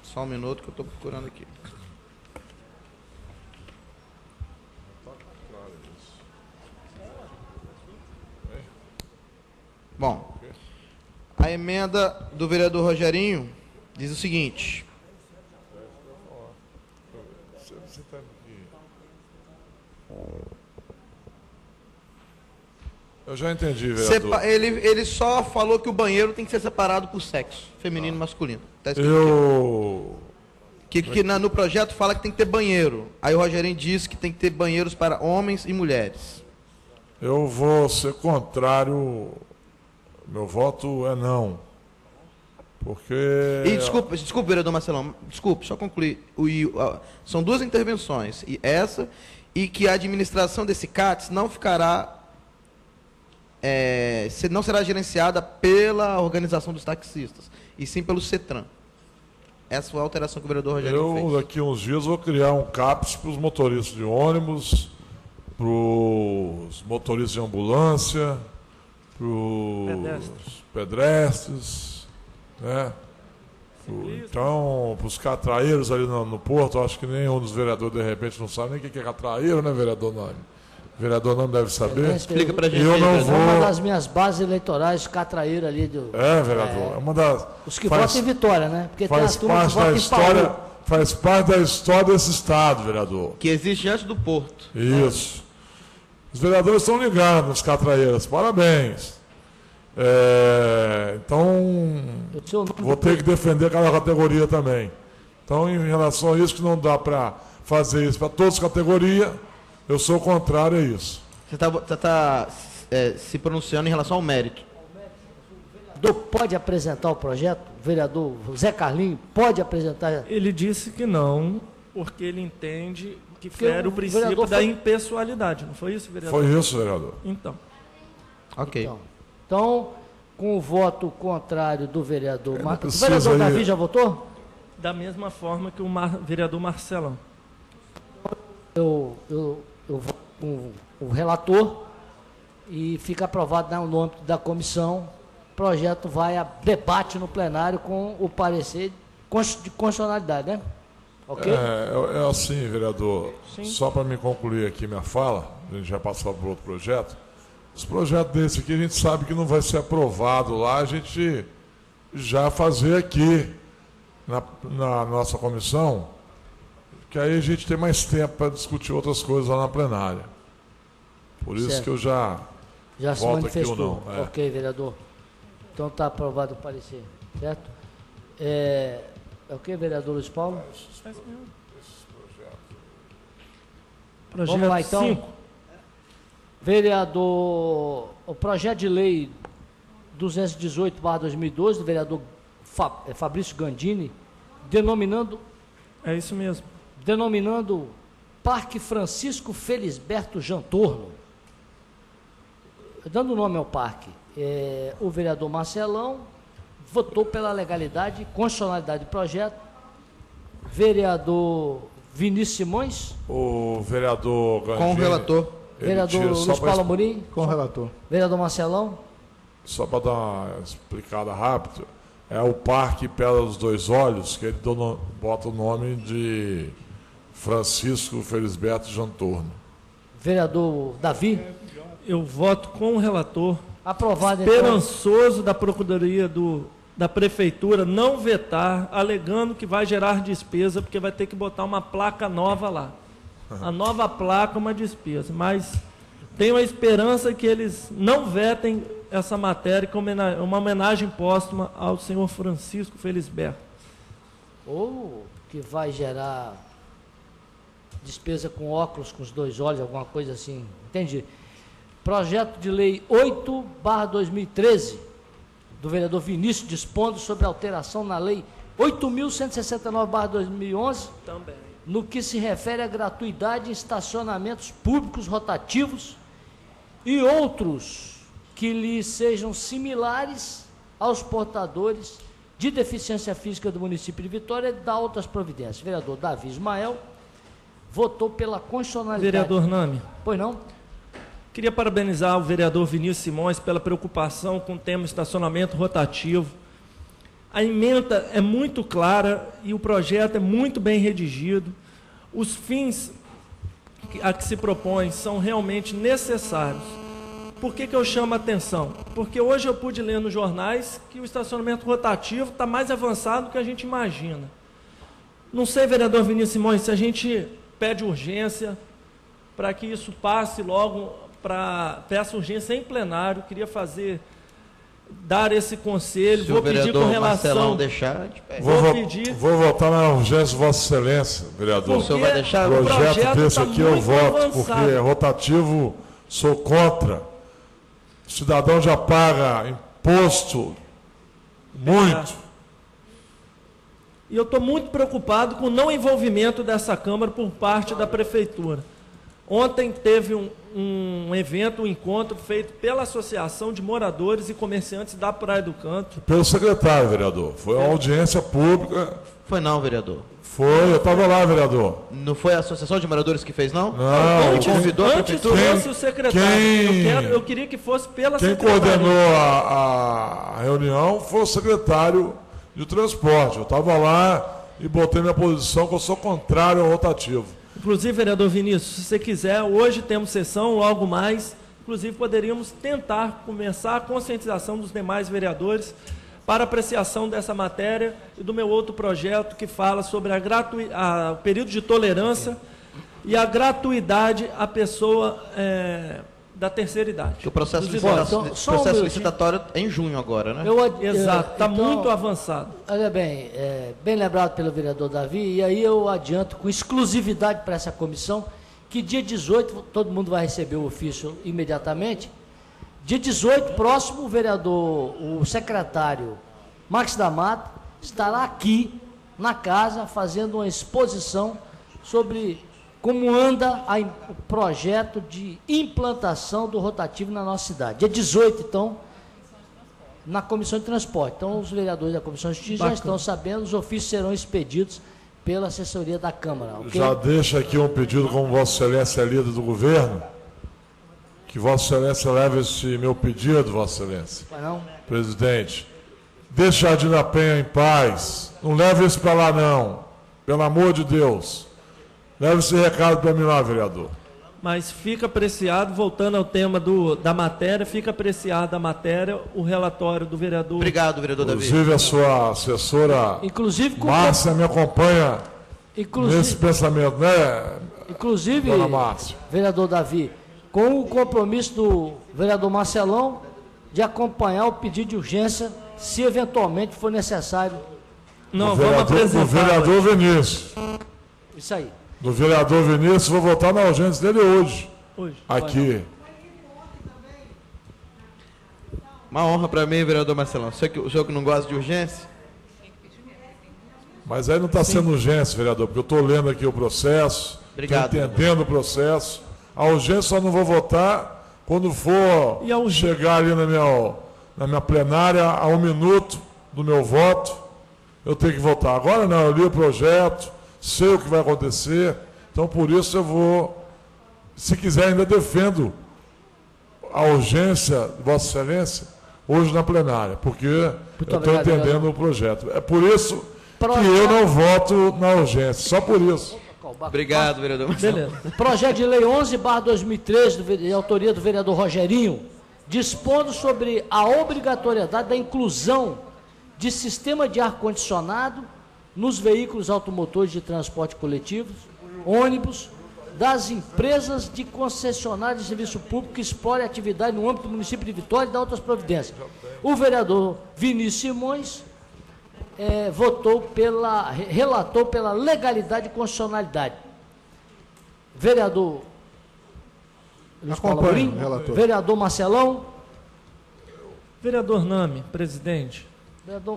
[SPEAKER 4] Só um minuto que eu estou procurando aqui. Bom, a emenda do vereador Rogerinho diz o seguinte.
[SPEAKER 2] Eu já entendi, vereador.
[SPEAKER 4] Ele só falou que o banheiro tem que ser separado por sexo, feminino e masculino. Tá escrito aqui. No projeto fala que tem que ter banheiro. Aí o Rogerinho disse que tem que ter banheiros para homens e mulheres.
[SPEAKER 2] Eu vou ser contrário. Meu voto é não. Porque...
[SPEAKER 4] E desculpa, vereador Marcelão, desculpe, só concluir. São duas intervenções, e essa e que a administração desse CATS não ficará, não será gerenciada pela organização dos taxistas, e sim pelo CETRAN. Essa foi a alteração que o vereador Rogério fez.
[SPEAKER 2] Daqui a uns dias, vou criar um CAPS para os motoristas de ônibus, para os motoristas de ambulância, para os pedestres, né? Então, para os catraeiros ali no porto, acho que nenhum dos vereadores, de repente, não sabe nem o que é catraeiro, né, vereador Nani? O vereador não deve saber.
[SPEAKER 4] Explica para a gente.
[SPEAKER 2] Eu não vou...
[SPEAKER 1] É uma das minhas bases eleitorais, catraeiro ali do...
[SPEAKER 2] vereador. É uma das...
[SPEAKER 1] Os que votam em Vitória, né? Porque
[SPEAKER 2] faz
[SPEAKER 1] tem a turma que vota em Paú.
[SPEAKER 2] Faz parte da história desse estado, vereador.
[SPEAKER 4] Que existe antes do porto.
[SPEAKER 2] Isso. Os vereadores estão ligados nos catraeiros. Parabéns. Então, vou ter que defender aquela categoria também. Então, em relação a isso, que não dá para fazer isso para todas as categorias, eu sou contrário a isso.
[SPEAKER 4] Você está se pronunciando em relação ao mérito.
[SPEAKER 1] O vereador pode apresentar o projeto? O vereador Zé Carlinho pode apresentar?
[SPEAKER 3] Ele disse que não, porque ele entende que fere o princípio da impessoalidade. Não foi isso, vereador?
[SPEAKER 2] Foi isso, vereador.
[SPEAKER 3] Então.
[SPEAKER 4] Ok.
[SPEAKER 1] Então, com o voto contrário do vereador... O vereador Davi já votou?
[SPEAKER 3] Da mesma forma que o vereador Marcelão.
[SPEAKER 1] Eu voto com o relator e fica aprovado no âmbito da comissão. O projeto vai a debate no plenário com o parecer de constitucionalidade, né? Ok?
[SPEAKER 2] É assim, vereador.
[SPEAKER 3] Sim.
[SPEAKER 2] Só para me concluir aqui minha fala, a gente já passou para outro projeto. Os projetos desse aqui a gente sabe que não vai ser aprovado lá, a gente já fazer aqui na nossa comissão, que aí a gente tem mais tempo para discutir outras coisas lá na plenária. Por isso
[SPEAKER 1] Certo.
[SPEAKER 2] que eu já
[SPEAKER 1] se
[SPEAKER 2] voto
[SPEAKER 1] manifestou.
[SPEAKER 2] aqui ou não.
[SPEAKER 1] Ok, vereador. Então está aprovado o parecer, certo? É o que, vereador Luiz Paulo?
[SPEAKER 3] Projeto
[SPEAKER 1] Vamos lá, então.
[SPEAKER 3] 5.
[SPEAKER 1] Vereador, o projeto de lei 218/2012, do vereador Fabrício Gandini, denominando
[SPEAKER 3] É isso mesmo.
[SPEAKER 1] Parque Francisco Felisberto Jantorno. Dando nome ao parque, o vereador Marcelão votou pela legalidade e constitucionalidade do projeto. Vereador Vinícius Simões.
[SPEAKER 2] O vereador Gandini,
[SPEAKER 4] Com o relator.
[SPEAKER 1] Vereador Luiz Paulo Amorim.
[SPEAKER 5] Com o relator.
[SPEAKER 1] Vereador Marcelão.
[SPEAKER 2] Só para dar uma explicada rápida, é o Parque Pedra dos Dois Olhos, que ele bota o nome de Francisco Felisberto Jantorno.
[SPEAKER 1] Vereador Davi.
[SPEAKER 3] Eu voto com o relator.
[SPEAKER 1] Aprovado, então.
[SPEAKER 3] Esperançoso da Procuradoria da Prefeitura não vetar, alegando que vai gerar despesa, porque vai ter que botar uma placa nova lá. A nova placa é uma despesa, mas tenho a esperança que eles não vetem essa matéria como uma homenagem póstuma ao senhor Francisco Felisberto.
[SPEAKER 1] Ou que vai gerar despesa com óculos, com os dois olhos, alguma coisa assim. Entendi. Projeto de lei 8/2013, do vereador Vinícius, dispondo sobre alteração na lei 8.169/2011,
[SPEAKER 3] Também.
[SPEAKER 1] no que se refere à gratuidade em estacionamentos públicos rotativos e outros que lhe sejam similares aos portadores de deficiência física do município de Vitória e da outras providências. Vereador Davi Ismael votou pela constitucionalidade.
[SPEAKER 3] Vereador Nami,
[SPEAKER 1] Pois não?
[SPEAKER 3] queria parabenizar o vereador Vinícius Simões pela preocupação com o tema estacionamento rotativo. A emenda é muito clara e o projeto é muito bem redigido. Os fins a que se propõe são realmente necessários. Por que eu chamo a atenção? Porque hoje eu pude ler nos jornais que o estacionamento rotativo está mais avançado do que a gente imagina. Não sei, vereador Vinícius Simões, se a gente pede urgência para que isso passe logo, peça urgência em plenário, queria dar esse conselho,
[SPEAKER 4] Se
[SPEAKER 3] vou
[SPEAKER 4] o
[SPEAKER 3] pedir
[SPEAKER 4] vereador
[SPEAKER 3] com relação...
[SPEAKER 4] Marcelão deixar, a gente pede.
[SPEAKER 3] Vou pedir...
[SPEAKER 2] Vou votar na urgência de Vossa Excelência, vereador.
[SPEAKER 4] O senhor vai deixar?
[SPEAKER 3] o
[SPEAKER 2] Projeto desse
[SPEAKER 3] tá
[SPEAKER 2] aqui eu
[SPEAKER 3] muito
[SPEAKER 2] voto,
[SPEAKER 3] avançado.
[SPEAKER 2] porque rotativo sou contra. O cidadão já paga imposto muito.
[SPEAKER 3] E eu estou muito preocupado com o não envolvimento dessa Câmara por parte da Prefeitura. Ontem teve um evento, um encontro feito pela Associação de Moradores e Comerciantes da Praia do Canto.
[SPEAKER 2] Pelo secretário, vereador. Foi uma audiência pública.
[SPEAKER 4] Foi não, vereador.
[SPEAKER 2] Foi, eu estava lá, vereador.
[SPEAKER 4] Não foi a Associação de Moradores que fez, não?
[SPEAKER 2] Não.
[SPEAKER 3] Antes fosse o secretário. Eu queria que fosse pela secretaria.
[SPEAKER 2] Quem coordenou a reunião foi o secretário de transporte. Eu estava lá e botei minha posição que eu sou contrário ao rotativo.
[SPEAKER 3] Inclusive, vereador Vinícius, se você quiser, hoje temos sessão, logo mais. Inclusive, poderíamos tentar começar a conscientização dos demais vereadores para apreciação dessa matéria e do meu outro projeto que fala sobre o período de tolerância e a gratuidade à pessoa da terceira idade.
[SPEAKER 4] Que o processo licitatório é em junho agora, né?
[SPEAKER 3] Exato, está muito avançado.
[SPEAKER 1] Olha bem, bem lembrado pelo vereador Davi, e aí eu adianto com exclusividade para essa comissão, que dia 18, todo mundo vai receber o ofício imediatamente. Dia 18, próximo, o secretário Max da Mata estará aqui na casa fazendo uma exposição sobre como anda o projeto de implantação do rotativo na nossa cidade. Dia 18, então, na Comissão de Transporte. Então, os vereadores da Comissão de Justiça já estão sabendo, os ofícios serão expedidos pela assessoria da Câmara. Okay?
[SPEAKER 2] Já deixa aqui um pedido, como Vossa Excelência é líder do governo, que Vossa Excelência leve esse meu pedido, Vossa Excelência.
[SPEAKER 1] Não.
[SPEAKER 2] Presidente, deixa a Dina Penha em paz. Não leve isso para lá, não. Pelo amor de Deus. Leve esse recado para mim lá, vereador.
[SPEAKER 3] Mas fica apreciado, voltando ao tema da matéria, fica apreciado a matéria, o relatório do vereador.
[SPEAKER 4] Obrigado, vereador Davi.
[SPEAKER 2] Inclusive, a sua assessora Márcia me acompanha nesse pensamento, né?
[SPEAKER 1] Inclusive,
[SPEAKER 2] dona Márcia,
[SPEAKER 1] vereador Davi, com o compromisso do vereador Marcelão de acompanhar o pedido de urgência, se eventualmente for necessário.
[SPEAKER 3] Não, vamos apresentar.
[SPEAKER 2] Do vereador Vinícius.
[SPEAKER 1] Isso aí.
[SPEAKER 2] Do vereador Vinícius, vou votar na urgência dele hoje. Aqui.
[SPEAKER 4] Uma honra para mim, vereador Marcelão. O senhor que não gosta de urgência?
[SPEAKER 2] Mas aí não está sendo urgência, vereador, porque eu estou lendo aqui o processo, estou entendendo o processo. A urgência só não vou votar quando for chegar ali na minha plenária a 1 minuto do meu voto. Eu tenho que votar. Agora não, eu li o projeto, sei o que vai acontecer, então por isso eu vou, se quiser ainda defendo a urgência de Vossa Excelência hoje na plenária, porque eu estou entendendo o projeto. É por isso que eu não voto na urgência, só por isso.
[SPEAKER 4] Obrigado, vereador Marcelo.
[SPEAKER 1] Beleza. Projeto de Lei 11/2013, de autoria do vereador Rogerinho, dispondo sobre a obrigatoriedade da inclusão de sistema de ar-condicionado nos veículos automotores de transporte coletivo, ônibus, das empresas de concessionárias de serviço público que explorem atividade no âmbito do município de Vitória e da outras providências. O vereador Vinícius Simões relatou pela legalidade e constitucionalidade. Vereador Luiz Paulo Amorim, vereador Marcelão.
[SPEAKER 3] Vereador Nami, presidente,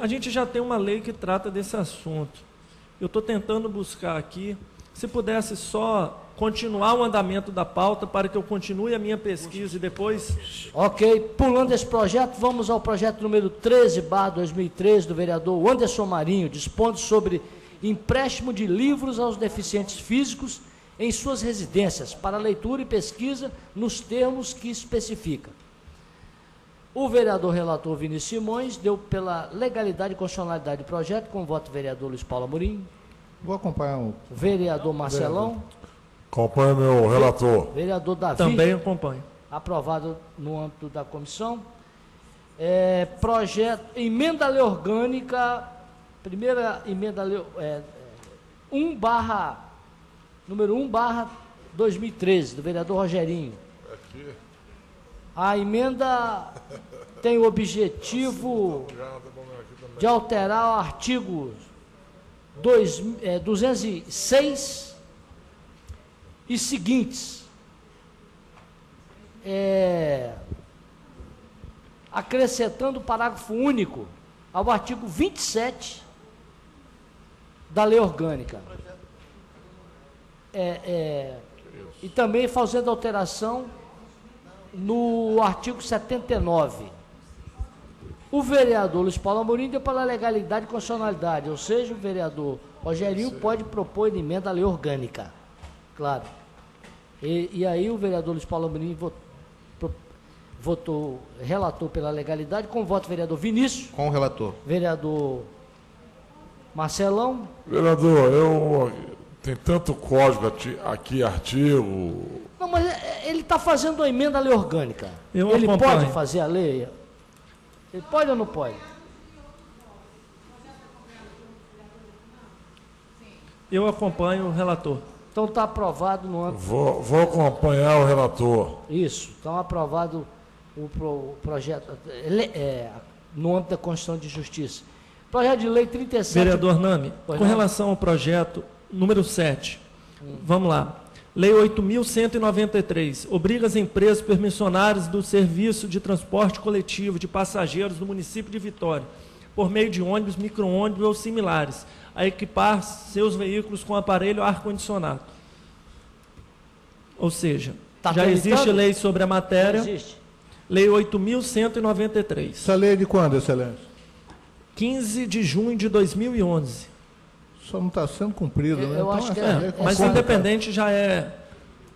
[SPEAKER 3] a gente já tem uma lei que trata desse assunto. Eu estou tentando buscar aqui, se pudesse só continuar o andamento da pauta para que eu continue a minha pesquisa e depois...
[SPEAKER 1] Ok, pulando esse projeto, vamos ao projeto número 13/2013 do vereador Anderson Marinho, dispondo sobre empréstimo de livros aos deficientes físicos em suas residências, para leitura e pesquisa nos termos que especifica. O vereador relator Vinícius Simões deu pela legalidade e constitucionalidade do projeto, com o voto do vereador Luiz Paulo Amorim.
[SPEAKER 5] Vou acompanhar o
[SPEAKER 1] vereador Marcelão.
[SPEAKER 2] Acompanha meu relator.
[SPEAKER 1] Vereador Davi.
[SPEAKER 3] Também acompanho. Aprovado
[SPEAKER 1] no âmbito da comissão. Projeto, emenda lei orgânica, primeira emenda lei, número 1/2013, do vereador Rogerinho.
[SPEAKER 2] Aqui.
[SPEAKER 1] A emenda tem o objetivo de alterar o artigo 206 e seguintes, acrescentando o parágrafo único ao artigo 27 da lei orgânica. E também fazendo alteração no artigo 79. O vereador Luiz Paulo Amorim deu pela legalidade e constitucionalidade, ou seja, o vereador Rogerinho pode propor emenda à lei orgânica. Claro. E aí o vereador Luiz Paulo Amorim relatou pela legalidade, com o voto do vereador Vinícius.
[SPEAKER 4] Com o relator.
[SPEAKER 1] Vereador Marcelão.
[SPEAKER 2] Vereador, tem tanto código aqui, artigo.
[SPEAKER 1] Não, mas ele está fazendo a emenda à lei orgânica. Ele pode fazer a lei? Ele pode ou não pode?
[SPEAKER 3] Eu acompanho o relator.
[SPEAKER 1] Então está aprovado no âmbito...
[SPEAKER 2] Vou acompanhar o relator.
[SPEAKER 1] Isso, então aprovado o projeto no âmbito da Constituição de Justiça. Projeto de lei 37...
[SPEAKER 3] Vereador Nami, com relação ao projeto número 7, vamos lá. Lei 8.193, obriga as empresas permissionárias do serviço de transporte coletivo de passageiros do município de Vitória, por meio de ônibus, micro-ônibus ou similares, a equipar seus veículos com aparelho ar-condicionado. Ou seja, já existe lei sobre a matéria.
[SPEAKER 1] Existe.
[SPEAKER 3] Lei 8.193.
[SPEAKER 5] Essa lei é de quando, Excelência?
[SPEAKER 3] 15 de junho de 2011.
[SPEAKER 5] Só não está sendo cumprido, né?
[SPEAKER 1] Eu acho que
[SPEAKER 3] mas independente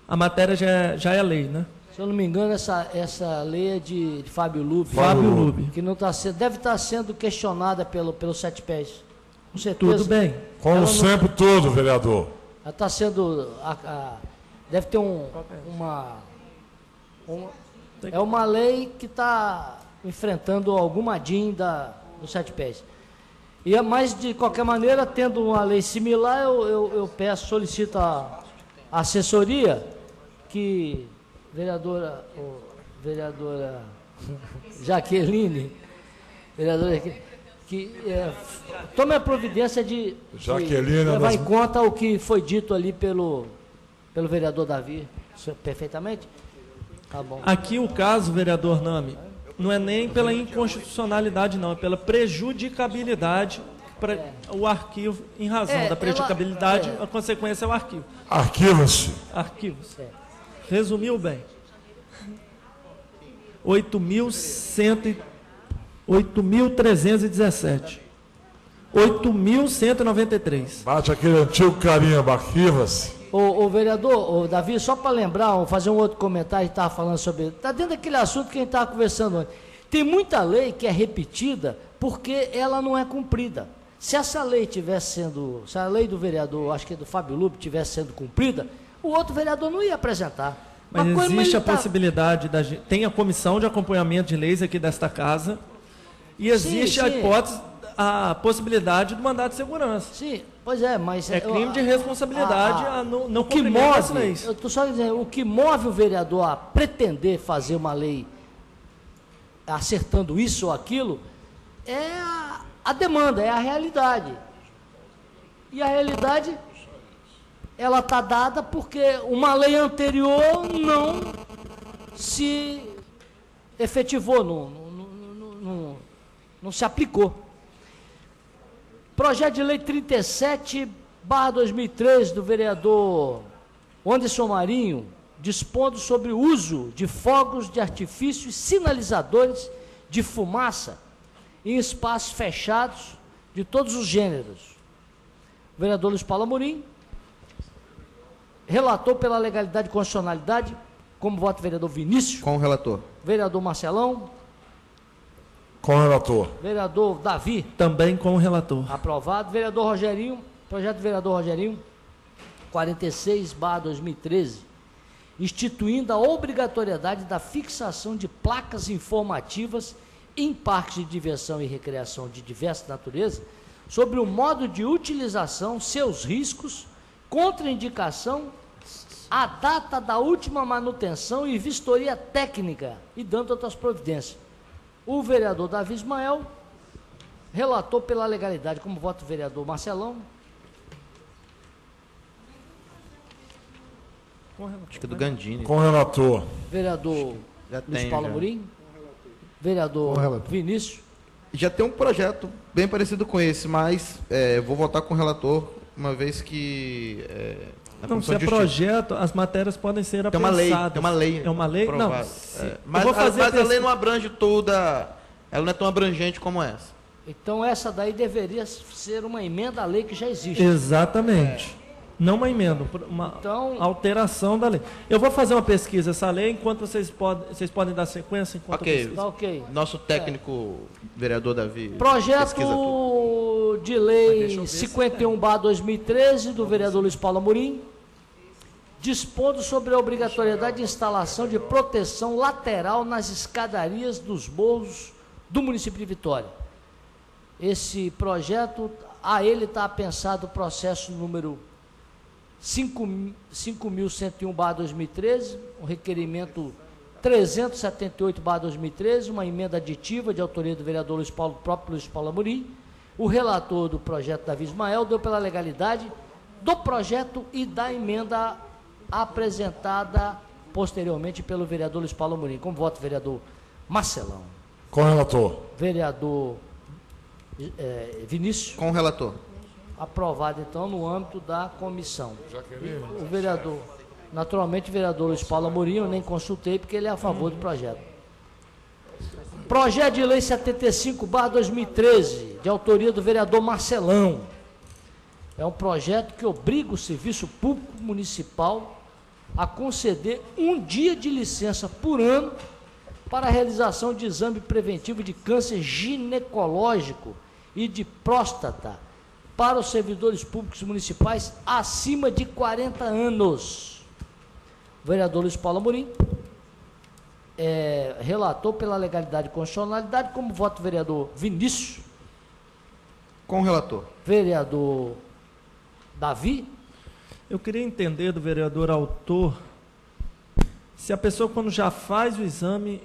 [SPEAKER 3] a matéria já é lei, né?
[SPEAKER 1] Se eu não me engano, essa lei é de Fábio Lube.
[SPEAKER 3] Fábio Lube.
[SPEAKER 1] Que não tá deve estar sendo questionada pelo Sete Pés. Com certeza.
[SPEAKER 3] Tudo bem.
[SPEAKER 2] Como sempre, todo, vereador.
[SPEAKER 1] Ela está sendo... deve ter é uma lei que está enfrentando alguma DIN do Sete Pés. Mas, de qualquer maneira, tendo uma lei similar, eu solicito a assessoria que vereadora Jaqueline, tome a providência de levar em conta o que foi dito ali pelo vereador Davi, perfeitamente? Tá bom.
[SPEAKER 3] Aqui o caso, vereador Nami, não é nem pela inconstitucionalidade, não, é pela prejudicabilidade para o arquivo, em razão da prejudicabilidade, a consequência é o arquivo.
[SPEAKER 2] Arquiva-se.
[SPEAKER 3] Arquivos. Resumiu bem. 8.317. 8.193.
[SPEAKER 2] Bate aquele antigo carimbo, arquiva-se.
[SPEAKER 1] O vereador, Davi, só para lembrar, fazer um outro comentário que estava falando sobre... Está dentro daquele assunto que a gente estava conversando antes. Tem muita lei que é repetida porque ela não é cumprida. Se essa lei se a lei do vereador, acho que é do Fábio Lube, tivesse sendo cumprida, o outro vereador não ia apresentar.
[SPEAKER 3] Mas existe a possibilidade, tem a comissão de acompanhamento de leis aqui desta casa, e existe a hipótese, a possibilidade do mandato de segurança.
[SPEAKER 1] Sim, pois é, mas...
[SPEAKER 3] É crime de responsabilidade não cumprimento das leis.
[SPEAKER 1] Eu estou só dizendo, o que move o vereador a pretender fazer uma lei acertando isso ou aquilo, é a demanda, é a realidade. E a realidade, ela está dada porque uma lei anterior não se efetivou, não se aplicou. Projeto de lei 37/2003 do vereador Anderson Marinho, dispondo sobre o uso de fogos de artifício e sinalizadores de fumaça em espaços fechados de todos os gêneros. O vereador Luiz Paulo Amorim relatou pela legalidade e constitucionalidade, como voto o vereador Vinícius.
[SPEAKER 4] Com o relator.
[SPEAKER 1] Vereador Marcelão.
[SPEAKER 2] Com o relator.
[SPEAKER 1] Vereador Davi.
[SPEAKER 3] Também com o relator.
[SPEAKER 1] Aprovado. Vereador Rogerinho, projeto do vereador Rogerinho, 46/2013, instituindo a obrigatoriedade da fixação de placas informativas em parques de diversão e recreação de diversa natureza, sobre o modo de utilização, seus riscos, contraindicação, a data da última manutenção e vistoria técnica, e dando outras providências. O vereador Davi Ismael relatou pela legalidade, como voto o vereador Marcelão.
[SPEAKER 4] Acho que é do Gandini.
[SPEAKER 2] Com o relator.
[SPEAKER 1] Vereador Luiz Paulo Amorim. Vereador Vinícius.
[SPEAKER 4] Já tem um projeto bem parecido com esse, mas eu vou votar com o relator, uma vez que
[SPEAKER 3] Não, se é projeto, as matérias podem ser apensadas.
[SPEAKER 4] Tem uma lei.
[SPEAKER 3] É uma lei? Não.
[SPEAKER 4] Mas a lei não abrange toda, ela não é tão abrangente como essa.
[SPEAKER 1] Então essa daí deveria ser uma emenda à lei que já existe.
[SPEAKER 3] Exatamente. Não uma emenda, uma alteração da lei. Eu vou fazer uma pesquisa essa lei, enquanto vocês podem dar sequência.
[SPEAKER 1] Ok.
[SPEAKER 4] Nosso técnico, vereador Davi.
[SPEAKER 1] Projeto de lei 51/2013 do vereador Luiz Paulo Amorim, dispondo sobre a obrigatoriedade de instalação de proteção lateral nas escadarias dos morros do município de Vitória. Esse projeto, a ele está pensado o processo número 5.101/2013, um requerimento 378/2013, uma emenda aditiva de autoria do vereador próprio Luiz Paulo Amorim. O relator do projeto, Davi Ismael, deu pela legalidade do projeto e da emenda apresentada posteriormente pelo vereador Luiz Paulo Amorim. Como voto, vereador Marcelão.
[SPEAKER 2] Com o relator.
[SPEAKER 1] Vereador Vinícius.
[SPEAKER 4] Com o relator.
[SPEAKER 1] Aprovado, então, no âmbito da comissão. O vereador, naturalmente, o vereador Luiz Paulo Amorim, eu nem consultei, porque ele é a favor do projeto. Projeto de lei 75/2013, de autoria do vereador Marcelão. É um projeto que obriga o Serviço Público Municipal a conceder um dia de licença por ano para a realização de exame preventivo de câncer ginecológico e de próstata para os servidores públicos municipais acima de 40 anos. O vereador Luiz Paulo Amorim relatou pela legalidade e constitucionalidade, como voto vereador Vinícius.
[SPEAKER 4] Com o relator.
[SPEAKER 1] Vereador Davi.
[SPEAKER 3] Eu queria entender do vereador autor, se a pessoa, quando já faz o exame,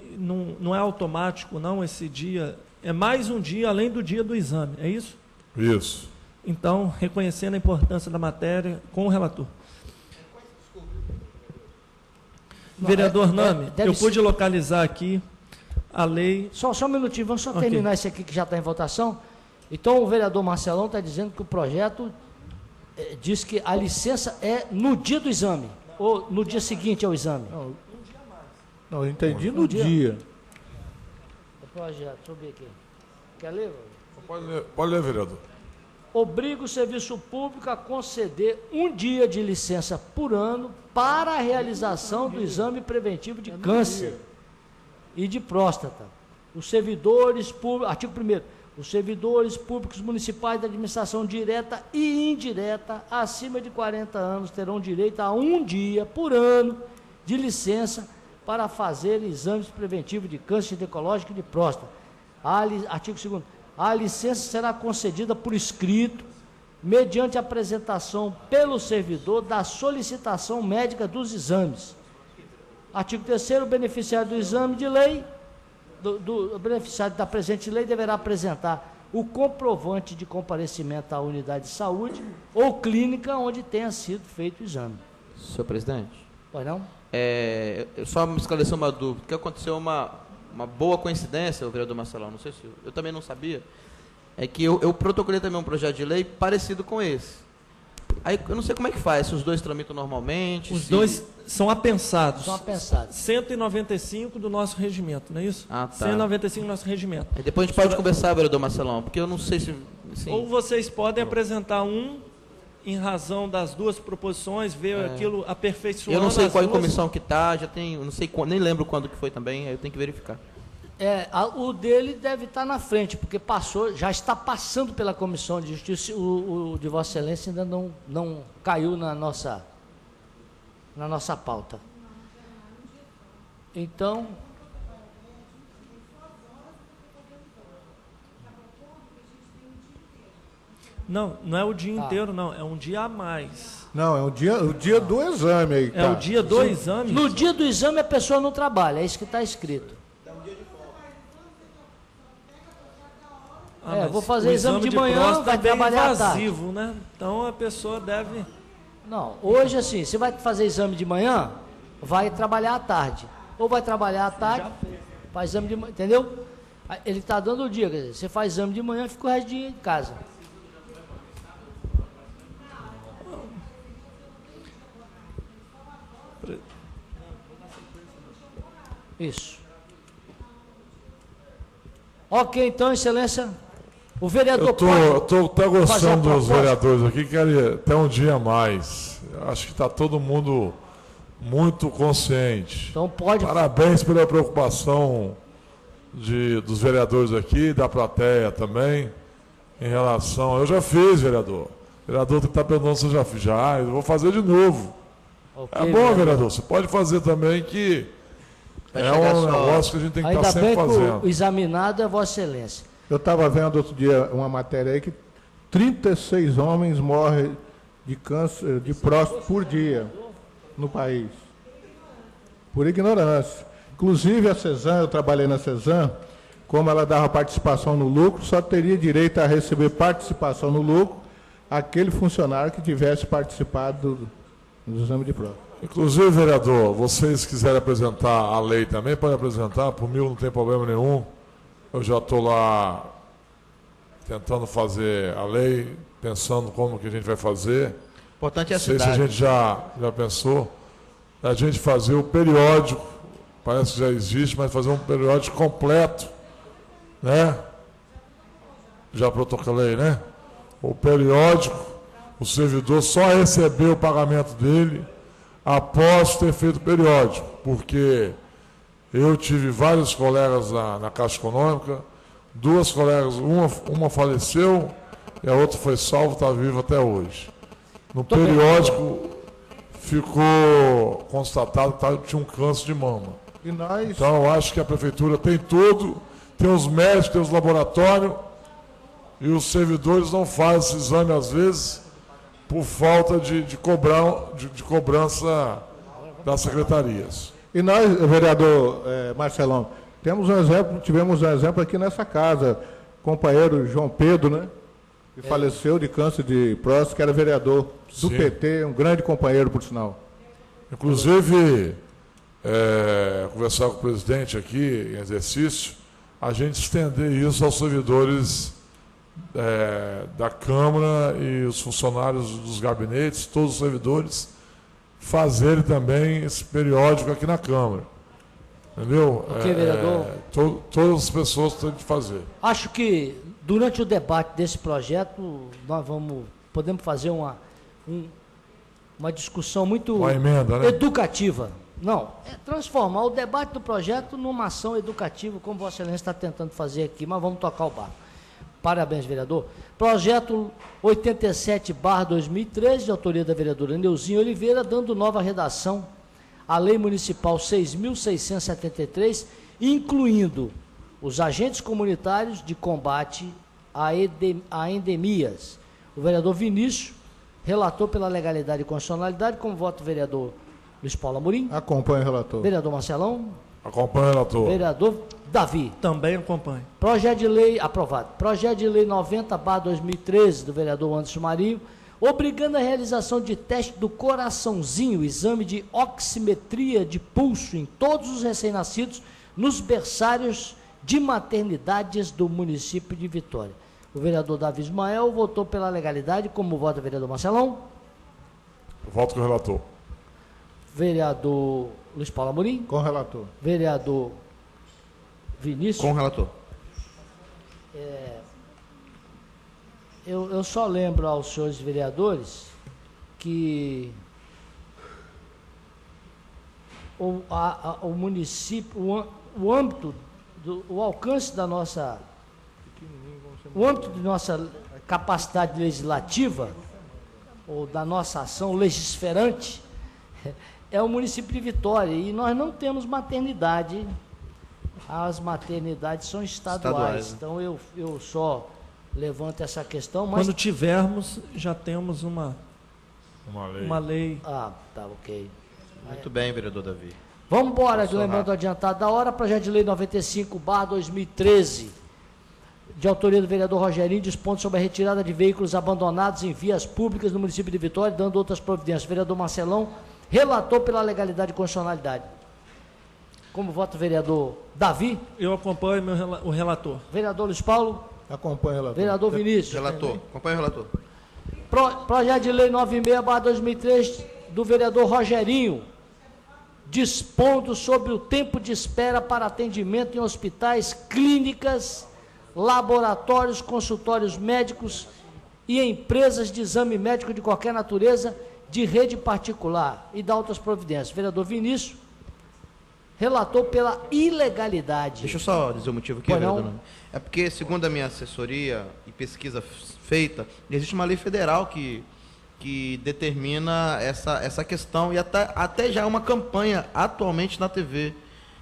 [SPEAKER 3] não é automático, não, esse dia, é mais um dia além do dia do exame, é isso?
[SPEAKER 2] Isso.
[SPEAKER 3] Então, reconhecendo a importância da matéria, com o relator. Vereador Nami, eu pude localizar aqui a lei...
[SPEAKER 1] Só um minutinho, vamos só terminar esse aqui que já está em votação. Então, o vereador Marcelão está dizendo que o projeto diz que a licença é no dia do exame, ou no dia seguinte ao exame.
[SPEAKER 5] Não, eu entendi no dia.
[SPEAKER 1] O projeto, deixa eu ver aqui. Quer ler?
[SPEAKER 2] Pode ler, vereador.
[SPEAKER 1] Obriga o serviço público a conceder um dia de licença por ano para a realização do exame preventivo de câncer e de próstata. Os servidores públicos, artigo 1º, os servidores públicos municipais da administração direta e indireta acima de 40 anos terão direito a um dia por ano de licença para fazer exames preventivos de câncer ginecológico e de próstata. Artigo 2º. A licença será concedida por escrito, mediante apresentação pelo servidor da solicitação médica dos exames. Artigo 3º, o beneficiário do exame de lei, o beneficiário da presente lei deverá apresentar o comprovante de comparecimento à unidade de saúde ou clínica onde tenha sido feito o exame.
[SPEAKER 4] Senhor presidente.
[SPEAKER 1] Pois não?
[SPEAKER 4] Só me esclarecer uma dúvida, porque aconteceu uma boa coincidência, o vereador Marcelão, não sei se eu também não sabia, é que eu protocolei também um projeto de lei parecido com esse. Aí eu não sei como é que faz, se os dois tramitam normalmente.
[SPEAKER 3] Os dois são apensados.
[SPEAKER 1] São apensados.
[SPEAKER 3] 195 do nosso regimento, não é isso?
[SPEAKER 4] Ah, tá.
[SPEAKER 3] 195 do nosso regimento.
[SPEAKER 4] Aí depois a gente pode conversar, vereador Marcelão, porque eu não sei se... Sim.
[SPEAKER 3] Ou vocês podem apresentar em razão das duas proposições, ver aquilo aperfeiçoando.
[SPEAKER 4] Eu não sei qual comissão que está, já tem, não sei, nem lembro quando que foi também, aí eu tenho que verificar.
[SPEAKER 1] O dele deve estar na frente, porque já está passando pela Comissão de Justiça, o de Vossa Excelência ainda não caiu na nossa pauta. Então...
[SPEAKER 3] Não é o dia inteiro, não. É um dia a mais.
[SPEAKER 5] Não, é o dia do exame aí.
[SPEAKER 3] É o dia do exame?
[SPEAKER 1] No dia do exame a pessoa não trabalha, é isso que está escrito. Vou fazer exame de manhã, vai trabalhar à tarde.
[SPEAKER 3] Né? Então a pessoa deve...
[SPEAKER 1] Não, hoje assim, você vai fazer exame de manhã, vai trabalhar à tarde. Ou vai trabalhar à tarde, faz exame de manhã, entendeu? Ele está dando o dia, quer dizer, você faz exame de manhã e fica o resto do dia em casa. Isso. Ok, então, excelência. O vereador
[SPEAKER 2] Eu estou até gostando dos
[SPEAKER 1] proposta.
[SPEAKER 2] vereadores aqui, queria até um dia a mais. Acho que está todo mundo muito consciente.
[SPEAKER 1] Então pode.
[SPEAKER 2] Parabéns pela preocupação dos vereadores aqui, da plateia também, em relação... Eu já fiz, vereador. O vereador que está perguntando se eu já fiz. Já, eu vou fazer de novo.
[SPEAKER 1] Okay,
[SPEAKER 2] É bom, vereador. Você pode fazer também, que é um negócio que a gente tem que estar sempre fazendo.
[SPEAKER 1] Ainda bem que o examinado é Vossa Excelência.
[SPEAKER 5] Eu estava vendo outro dia uma matéria aí que 36 homens morrem de câncer de próstata por dia no país, por ignorância. Inclusive a Cezan, eu trabalhei na Cezan, como ela dava participação no lucro, só teria direito a receber participação no lucro aquele funcionário que tivesse participado do exame de próstata.
[SPEAKER 2] Inclusive, vereador, vocês quiserem apresentar a lei também, podem apresentar, por mim não tem problema nenhum. Eu já estou lá tentando fazer a lei, pensando como que a gente vai fazer.
[SPEAKER 4] Importante é a
[SPEAKER 2] Não sei
[SPEAKER 4] cidade.
[SPEAKER 2] se a gente já pensou, a gente fazer o periódico, parece que já existe, mas fazer um periódico completo, né? Já protocolei, né? O periódico, o servidor só recebeu o pagamento dele após ter feito o periódico, porque eu tive vários colegas na Caixa Econômica, duas colegas, uma faleceu e a outra foi salva, está viva até hoje. No periódico ficou constatado que tinha um câncer de mama.
[SPEAKER 5] E nós...
[SPEAKER 2] Então eu acho que a prefeitura tem tudo, tem os médicos, tem os laboratórios, e os servidores não fazem esse exame às vezes por falta de cobrança das secretarias.
[SPEAKER 5] E nós, vereador Marcelão, tivemos um exemplo aqui nessa casa, companheiro João Pedro, né? Que faleceu de câncer de próstata, que era vereador do
[SPEAKER 2] Sim.
[SPEAKER 5] PT, um grande companheiro, por sinal.
[SPEAKER 2] Inclusive, conversar com o presidente aqui, em exercício, a gente estender isso aos servidores da Câmara e os funcionários dos gabinetes, todos os servidores, fazerem também esse periódico aqui na Câmara. Entendeu?
[SPEAKER 1] Ok, vereador.
[SPEAKER 2] Todas as pessoas têm que fazer.
[SPEAKER 1] Acho que durante o debate desse projeto nós podemos fazer uma discussão muito
[SPEAKER 2] Uma emenda, né?
[SPEAKER 1] educativa. Não, transformar o debate do projeto numa ação educativa, como Vossa Excelência está tentando fazer aqui, mas vamos tocar o barco. Parabéns, vereador. Projeto 87/2013, de autoria da vereadora Neuzinha Oliveira, dando nova redação à Lei Municipal 6.673, incluindo os agentes comunitários de combate a endemias. O vereador Vinícius relatou pela legalidade e constitucionalidade, como voto o vereador Luiz Paulo Amorim.
[SPEAKER 5] Acompanhe o relator.
[SPEAKER 1] Vereador Marcelão.
[SPEAKER 2] Acompanha, relator.
[SPEAKER 1] Vereador Davi.
[SPEAKER 3] Também acompanho.
[SPEAKER 1] Projeto de lei aprovado. Projeto de lei 90/2013 do vereador Anderson Marinho, obrigando a realização de teste do coraçãozinho, exame de oximetria de pulso em todos os recém-nascidos nos berçários de maternidades do município de Vitória. O vereador Davi Ismael votou pela legalidade. Como vota o vereador Marcelão?
[SPEAKER 2] Voto com o relator.
[SPEAKER 1] Vereador Luiz Paulo Amorim?
[SPEAKER 5] Com o relator.
[SPEAKER 1] Vereador Vinícius?
[SPEAKER 4] Com o relator.
[SPEAKER 1] Eu só lembro aos senhores vereadores que o município, o âmbito, o alcance da nossa, o âmbito de nossa capacidade legislativa, ou da nossa ação legisferante, é o município de Vitória, e nós não temos maternidade, as maternidades são estaduais. Então eu só levanto essa questão, mas...
[SPEAKER 3] Quando tivermos, já temos uma lei.
[SPEAKER 1] Ah, tá, ok.
[SPEAKER 4] Muito bem, vereador Davi.
[SPEAKER 1] Vamos embora, lembrando o adiantado da hora, projeto de lei 95/2013, de autoria do vereador Rogerinho, dispõe sobre a retirada de veículos abandonados em vias públicas no município de Vitória, dando outras providências. Vereador Marcelão relatou pela legalidade e constitucionalidade. Como vota o vereador Davi?
[SPEAKER 3] Eu acompanho o relator.
[SPEAKER 1] Vereador Luiz Paulo?
[SPEAKER 5] Acompanhe o relator.
[SPEAKER 1] Vereador Vinícius?
[SPEAKER 4] Relator. Acompanha o relator.
[SPEAKER 1] Projeto de lei 96/2003 do vereador Rogerinho, dispondo sobre o tempo de espera para atendimento em hospitais, clínicas, laboratórios, consultórios médicos e empresas de exame médico de qualquer natureza, de rede particular e da outras providências. O vereador Vinícius relatou pela ilegalidade.
[SPEAKER 4] Deixa eu só dizer o motivo aqui, vereador Nunes. É porque, segundo a minha assessoria e pesquisa feita, existe uma lei federal que determina essa questão, e até já uma campanha atualmente na TV,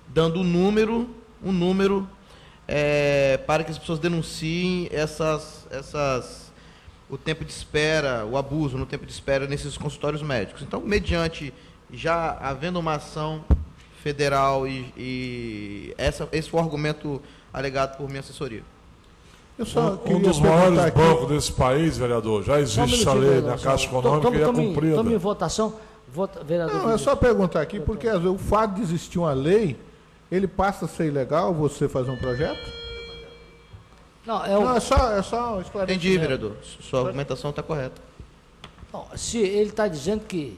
[SPEAKER 4] dando um número para que as pessoas denunciem o tempo de espera, o abuso no tempo de espera nesses consultórios médicos. Então, mediante já havendo uma ação federal esse foi o argumento alegado por minha assessoria.
[SPEAKER 2] Um dos maiores bancos desse país, vereador, já existe essa lei na Caixa Econômica e é cumprida.
[SPEAKER 1] Estamos em votação. Vereador,
[SPEAKER 5] não, é só perguntar aqui, porque às vezes, o fato de existir uma lei, ele passa a ser ilegal você fazer um projeto?
[SPEAKER 1] Não,
[SPEAKER 5] é só um esclarecimento.
[SPEAKER 4] Entendi, vereador. Sua argumentação está correta.
[SPEAKER 1] Não, se ele está dizendo que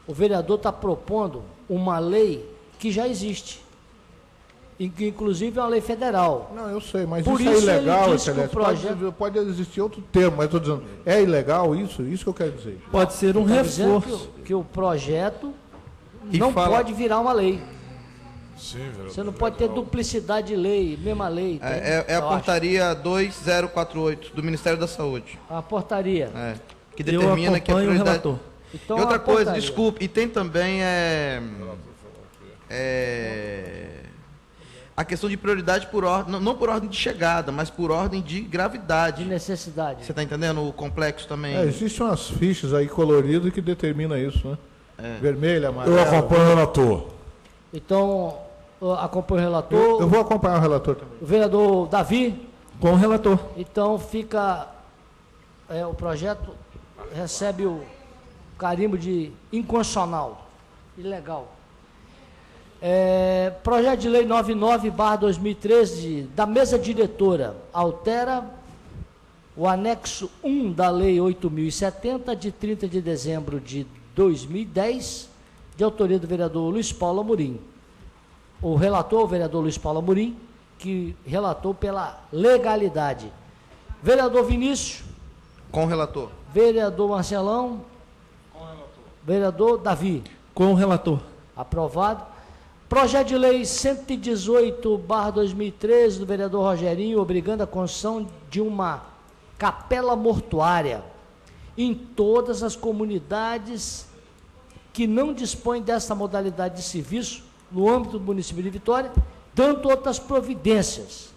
[SPEAKER 1] o vereador está propondo uma lei que já existe, e que inclusive é uma lei federal.
[SPEAKER 5] Não, eu sei, mas
[SPEAKER 1] por
[SPEAKER 5] isso é ilegal,
[SPEAKER 1] excelência.
[SPEAKER 5] Pode existir outro termo, mas estou dizendo, é ilegal isso? Isso que eu quero dizer.
[SPEAKER 3] Pode ser um reforço.
[SPEAKER 1] Que o projeto não pode virar uma lei.
[SPEAKER 2] Sim, vereador.
[SPEAKER 1] Você não pode ter duplicidade de lei, mesma lei.
[SPEAKER 4] É a portaria 2048 do Ministério da Saúde.
[SPEAKER 1] A portaria.
[SPEAKER 4] Que determina que a prioridade...
[SPEAKER 1] Então,
[SPEAKER 4] e outra coisa, desculpe, e tem também a questão de prioridade por ordem, não por ordem de chegada, mas por ordem de gravidade.
[SPEAKER 1] De necessidade.
[SPEAKER 4] Você está entendendo? O complexo também.
[SPEAKER 5] Existem umas fichas aí coloridas que determinam isso, né? Vermelha, amarela.
[SPEAKER 2] Eu acompanho o relator.
[SPEAKER 1] Então, acompanho o relator.
[SPEAKER 5] Eu vou acompanhar o relator também.
[SPEAKER 1] O vereador Davi.
[SPEAKER 3] Com o relator.
[SPEAKER 1] Então, fica... o projeto recebe o carimbo de inconstitucional, ilegal. Projeto de lei 99/2013 da mesa diretora altera o anexo 1 da lei 8.070 de 30 de dezembro de 2010, de autoria do vereador Luiz Paulo Amorim. O relator, o vereador Luiz Paulo Amorim, que relatou pela legalidade. Vereador Vinícius.
[SPEAKER 4] Com o relator.
[SPEAKER 1] Vereador Marcelão. Com o relator. Vereador Davi.
[SPEAKER 3] Com o relator.
[SPEAKER 1] Aprovado. Projeto de lei 118/2013 do vereador Rogerinho, obrigando a construção de uma capela mortuária em todas as comunidades que não dispõem dessa modalidade de serviço no âmbito do município de Vitória, dando outras providências.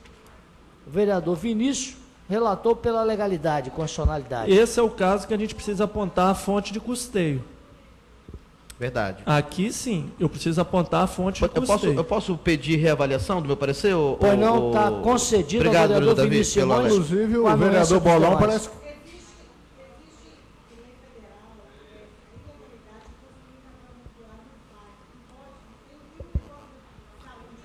[SPEAKER 1] O vereador Vinícius relatou pela legalidade, constitucionalidade.
[SPEAKER 3] Esse é o caso que a gente precisa apontar a fonte de custeio.
[SPEAKER 4] Verdade.
[SPEAKER 3] Aqui sim, eu preciso apontar a fonte de custeio.
[SPEAKER 4] Eu posso pedir reavaliação do meu parecer?
[SPEAKER 1] Pois não, está concedido.
[SPEAKER 4] Obrigado,
[SPEAKER 1] ao vereador
[SPEAKER 4] Davi,
[SPEAKER 1] Vinícius Simões.
[SPEAKER 5] Inclusive, o vereador Bolão parece...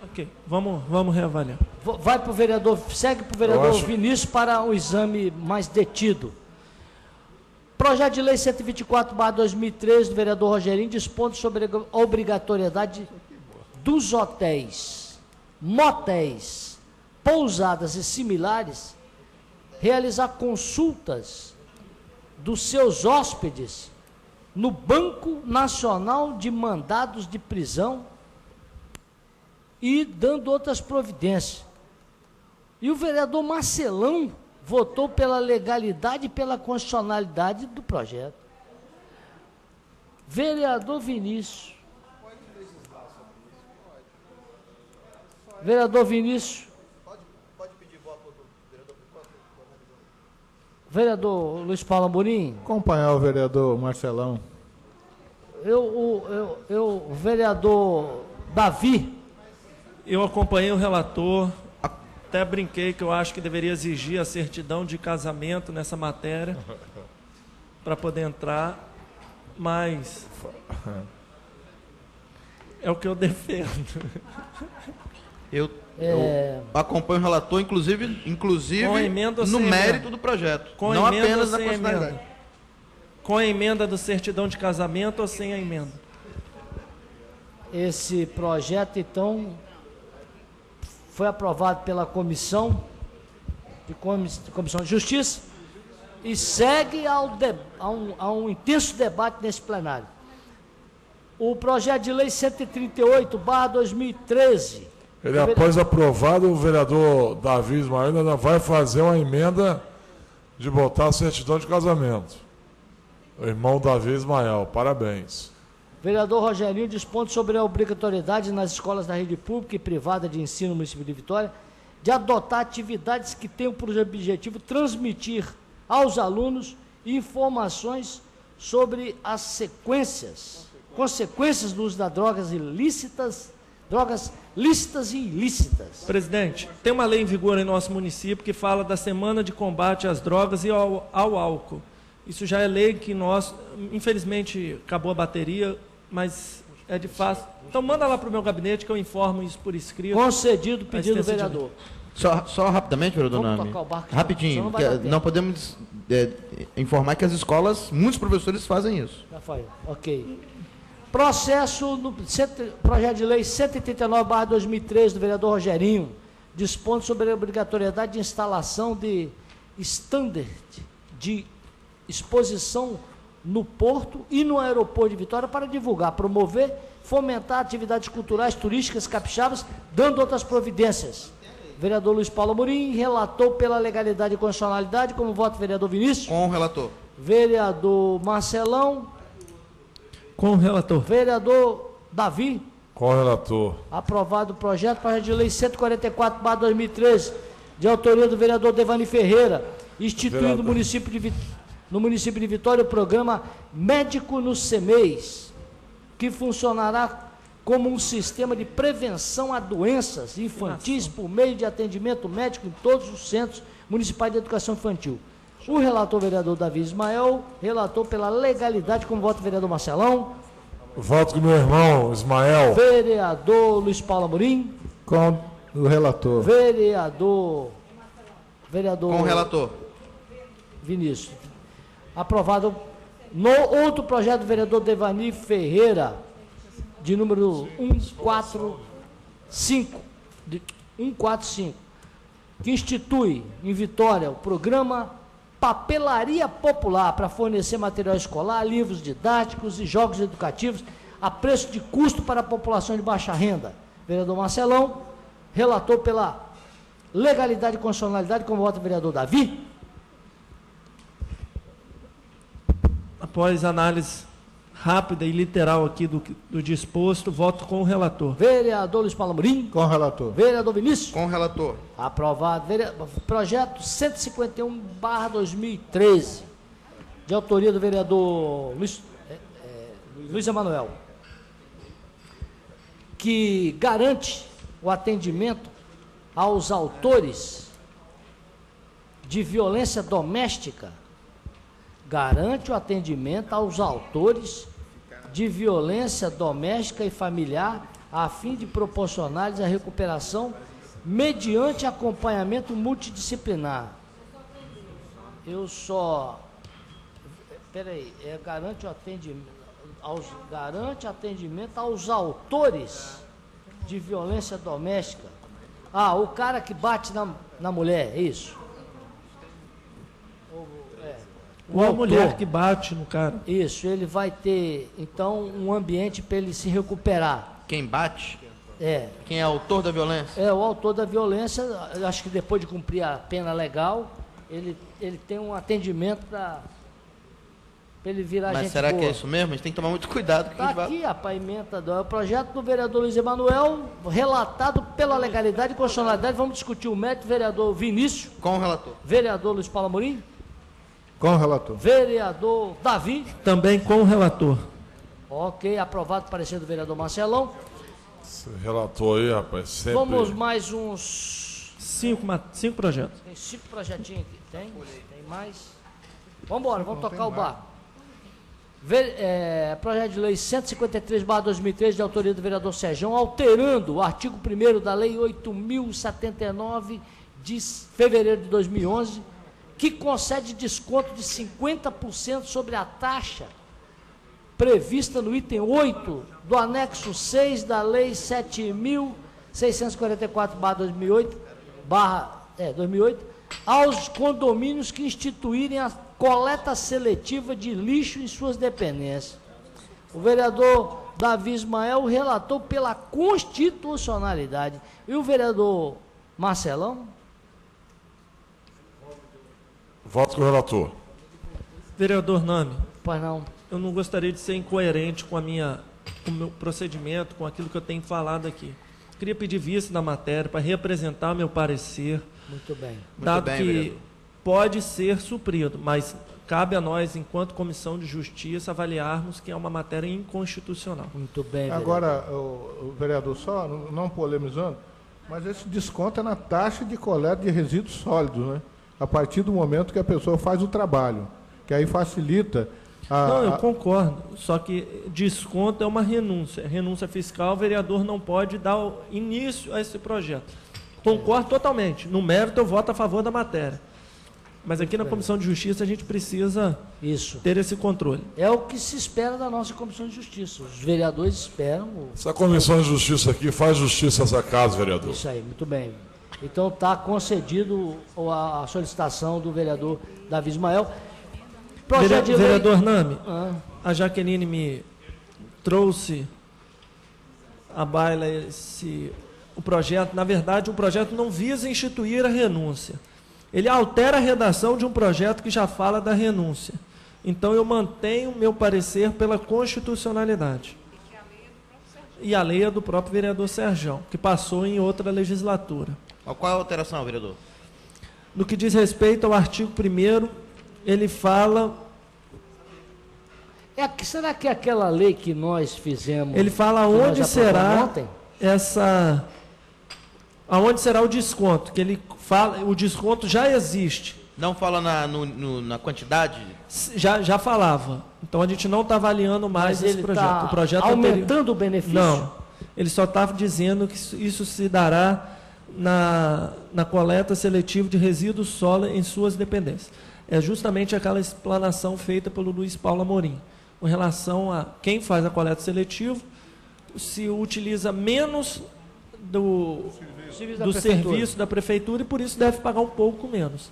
[SPEAKER 3] Ok, vamos reavaliar.
[SPEAKER 1] Vai para o vereador, segue para o vereador Vinícius para o exame mais detido. Projeto de lei 124/2013 do vereador Rogerinho dispondo sobre a obrigatoriedade dos hotéis, motéis, pousadas e similares realizar consultas dos seus hóspedes no Banco Nacional de Mandados de Prisão e dando outras providências. E o vereador Marcelão votou pela legalidade e pela constitucionalidade do projeto. Vereador Vinícius. Vereador Vinícius.
[SPEAKER 4] Pode pedir voto do vereador.
[SPEAKER 1] Vereador Luiz Paulo Amorim.
[SPEAKER 5] Acompanhar o vereador Marcelão.
[SPEAKER 1] O vereador Davi.
[SPEAKER 3] Eu acompanhei o relator. Até brinquei que eu acho que deveria exigir a certidão de casamento nessa matéria para poder entrar, mas é o que eu defendo.
[SPEAKER 4] Eu acompanho o relator, inclusive no mérito do projeto,
[SPEAKER 3] com
[SPEAKER 4] não
[SPEAKER 3] emenda
[SPEAKER 4] apenas
[SPEAKER 3] ou
[SPEAKER 4] na
[SPEAKER 3] sem
[SPEAKER 4] constitucionalidade.
[SPEAKER 3] emenda? Com a emenda do certidão de casamento ou sem a emenda?
[SPEAKER 1] Esse projeto, então, foi aprovado pela Comissão de Justiça e segue a um intenso debate nesse plenário. O projeto de lei 138/2013.
[SPEAKER 2] Ele, após aprovado, o vereador Davi Ismael ainda vai fazer uma emenda de botar a certidão de casamento. O irmão Davi Ismael, parabéns.
[SPEAKER 1] Vereador Rogerinho dispõe sobre a obrigatoriedade nas escolas da rede pública e privada de ensino no município de Vitória de adotar atividades que tenham por objetivo transmitir aos alunos informações sobre as consequências do uso das drogas lícitas e ilícitas.
[SPEAKER 3] Presidente, tem uma lei em vigor em nosso município que fala da Semana de Combate às Drogas e ao Álcool. Isso já é lei que nós, infelizmente, acabou a bateria, mas é de fácil. Então manda lá para o meu gabinete que eu informo isso por escrito.
[SPEAKER 1] Concedido o pedido do vereador.
[SPEAKER 4] Só rapidamente, vereador Nami. Rapidinho, não podemos informar que as escolas, muitos professores fazem isso.
[SPEAKER 1] Rafael, ok. Processo no projeto de lei 139/2013 do vereador Rogerinho, dispõe sobre a obrigatoriedade de instalação de standard de exposição no porto e no aeroporto de Vitória para divulgar, promover, fomentar atividades culturais, turísticas, capixabas, dando outras providências. Vereador Luiz Paulo Amorim relatou pela legalidade e constitucionalidade, como voto vereador Vinícius.
[SPEAKER 4] Com o relator.
[SPEAKER 1] Vereador Marcelão.
[SPEAKER 3] Com o relator.
[SPEAKER 1] Vereador Davi.
[SPEAKER 2] Com o relator.
[SPEAKER 1] Aprovado o projeto de lei 144/2013, de autoria do vereador Devani Ferreira, instituindo no município de Vitória o programa Médico no CEMEIS, que funcionará como um sistema de prevenção a doenças infantis por meio de atendimento médico em todos os centros municipais de educação infantil. O relator vereador Davi Ismael relatou pela legalidade, como voto vereador Marcelão.
[SPEAKER 2] Voto com meu irmão Ismael.
[SPEAKER 1] Vereador Luiz Paulo Amorim.
[SPEAKER 5] Com o relator.
[SPEAKER 1] Vereador
[SPEAKER 4] Com o relator.
[SPEAKER 1] Vinícius. Aprovado no outro projeto do vereador Devani Ferreira, de número 145, que institui em Vitória o programa Papelaria Popular para fornecer material escolar, livros didáticos e jogos educativos a preço de custo para a população de baixa renda. Vereador Marcelão relatou pela legalidade e constitucionalidade, como vota o vereador Davi.
[SPEAKER 3] Após análise rápida e literal aqui do disposto, voto com o relator.
[SPEAKER 1] Vereador Luiz Paulo Amorim.
[SPEAKER 5] Com o relator.
[SPEAKER 1] Vereador Vinícius.
[SPEAKER 4] Com o relator.
[SPEAKER 1] Aprovado. Projeto 151/2013, de autoria do vereador Luiz Emanuel, que garante o atendimento aos autores de violência doméstica, garante o atendimento aos autores de violência doméstica e familiar, a fim de proporcionar-lhes a recuperação mediante acompanhamento multidisciplinar. garante atendimento aos autores de violência doméstica. O cara que bate na mulher, é isso?
[SPEAKER 3] Ou a mulher que bate no cara.
[SPEAKER 1] Isso, ele vai ter, então, um ambiente para ele se recuperar.
[SPEAKER 4] Quem bate?
[SPEAKER 1] É.
[SPEAKER 4] Quem é autor da violência?
[SPEAKER 1] É, o autor da violência, acho que depois de cumprir a pena legal, ele tem um atendimento para ele virar gente boa.
[SPEAKER 4] Mas será que é isso mesmo? A gente tem que tomar muito cuidado.
[SPEAKER 1] Está aqui, rapaz, emenda do projeto do vereador Luiz Emanuel, relatado pela legalidade e constitucionalidade. Vamos discutir o mérito, vereador Vinícius.
[SPEAKER 4] Com o relator.
[SPEAKER 1] Vereador Luiz Paulo Amorim.
[SPEAKER 5] Com o relator.
[SPEAKER 1] Vereador Davi.
[SPEAKER 3] Também com o relator.
[SPEAKER 1] Ok, aprovado o parecer do vereador Marcelão.
[SPEAKER 2] Esse relator aí, rapaz, sempre...
[SPEAKER 1] Vamos mais uns...
[SPEAKER 3] 5 projetos.
[SPEAKER 1] Tem 5 projetinhos aqui. Tem mais. Vamos embora, vamos tocar o barco. Projeto de lei 153/2013, de autoria do vereador Serjão, alterando o artigo 1º da lei 8.079, de fevereiro de 2011, que concede desconto de 50% sobre a taxa prevista no item 8 do anexo 6 da Lei 7.644/2008, aos condomínios que instituírem a coleta seletiva de lixo em suas dependências. O vereador Davi Ismael relatou pela constitucionalidade. E o vereador Marcelão?
[SPEAKER 2] Voto com o relator.
[SPEAKER 3] Vereador Nami,
[SPEAKER 1] Pois não.
[SPEAKER 3] eu não gostaria de ser incoerente com o meu procedimento, com aquilo que eu tenho falado aqui. Queria pedir vista da matéria para representar meu parecer,
[SPEAKER 1] Muito bem.
[SPEAKER 3] dado
[SPEAKER 4] bem,
[SPEAKER 3] que
[SPEAKER 4] vereador.
[SPEAKER 3] pode ser suprido, mas cabe a nós, enquanto Comissão de Justiça, avaliarmos que é uma matéria inconstitucional.
[SPEAKER 1] Muito bem, vereador.
[SPEAKER 5] Agora, o vereador, só não polemizando, mas esse desconto é na taxa de coleta de resíduos sólidos, né? A partir do momento que a pessoa faz o trabalho, que aí facilita
[SPEAKER 3] Não, eu concordo, só que desconto é uma renúncia. Renúncia fiscal, o vereador não pode dar início a esse projeto. Concordo totalmente. No mérito, eu voto a favor da matéria. Mas aqui na Comissão de Justiça a gente precisa
[SPEAKER 1] Isso.
[SPEAKER 3] ter esse controle.
[SPEAKER 1] É o que se espera da nossa Comissão de Justiça. Os vereadores esperam.
[SPEAKER 2] Essa Comissão de Justiça aqui faz justiça a essa casa, vereador.
[SPEAKER 1] Isso aí, muito bem. Então está concedido a solicitação do vereador Davi Ismael. Projeto de lei...
[SPEAKER 3] Vereador Nami,
[SPEAKER 1] Ah,
[SPEAKER 3] a Jaqueline me trouxe à baila o projeto. Na verdade, o projeto não visa instituir a renúncia. Ele altera a redação de um projeto que já fala da renúncia. Então, eu mantenho meu parecer pela constitucionalidade. E a lei é do próprio vereador Serjão, que passou em outra legislatura.
[SPEAKER 4] Qual é a alteração, vereador?
[SPEAKER 3] No que diz respeito ao artigo 1º, ele fala...
[SPEAKER 1] será que é aquela lei que nós fizemos...
[SPEAKER 3] Ele fala
[SPEAKER 1] que nós
[SPEAKER 3] onde
[SPEAKER 1] aprovamos
[SPEAKER 3] será
[SPEAKER 1] ontem?
[SPEAKER 3] aonde será o desconto, que ele fala, o desconto já existe.
[SPEAKER 4] Não fala na quantidade?
[SPEAKER 3] Já falava. Então a gente não está avaliando mais
[SPEAKER 1] Mas
[SPEAKER 3] esse
[SPEAKER 1] ele
[SPEAKER 3] projeto.
[SPEAKER 1] está
[SPEAKER 3] O projeto
[SPEAKER 1] aumentando o benefício?
[SPEAKER 3] Não. Ele só estava dizendo que isso se dará na coleta seletiva de resíduos sólidos em suas dependências. É justamente aquela explanação feita pelo Luiz Paulo Amorim, com relação a quem faz a coleta seletiva, se utiliza menos do serviço da prefeitura e por isso deve pagar um pouco menos.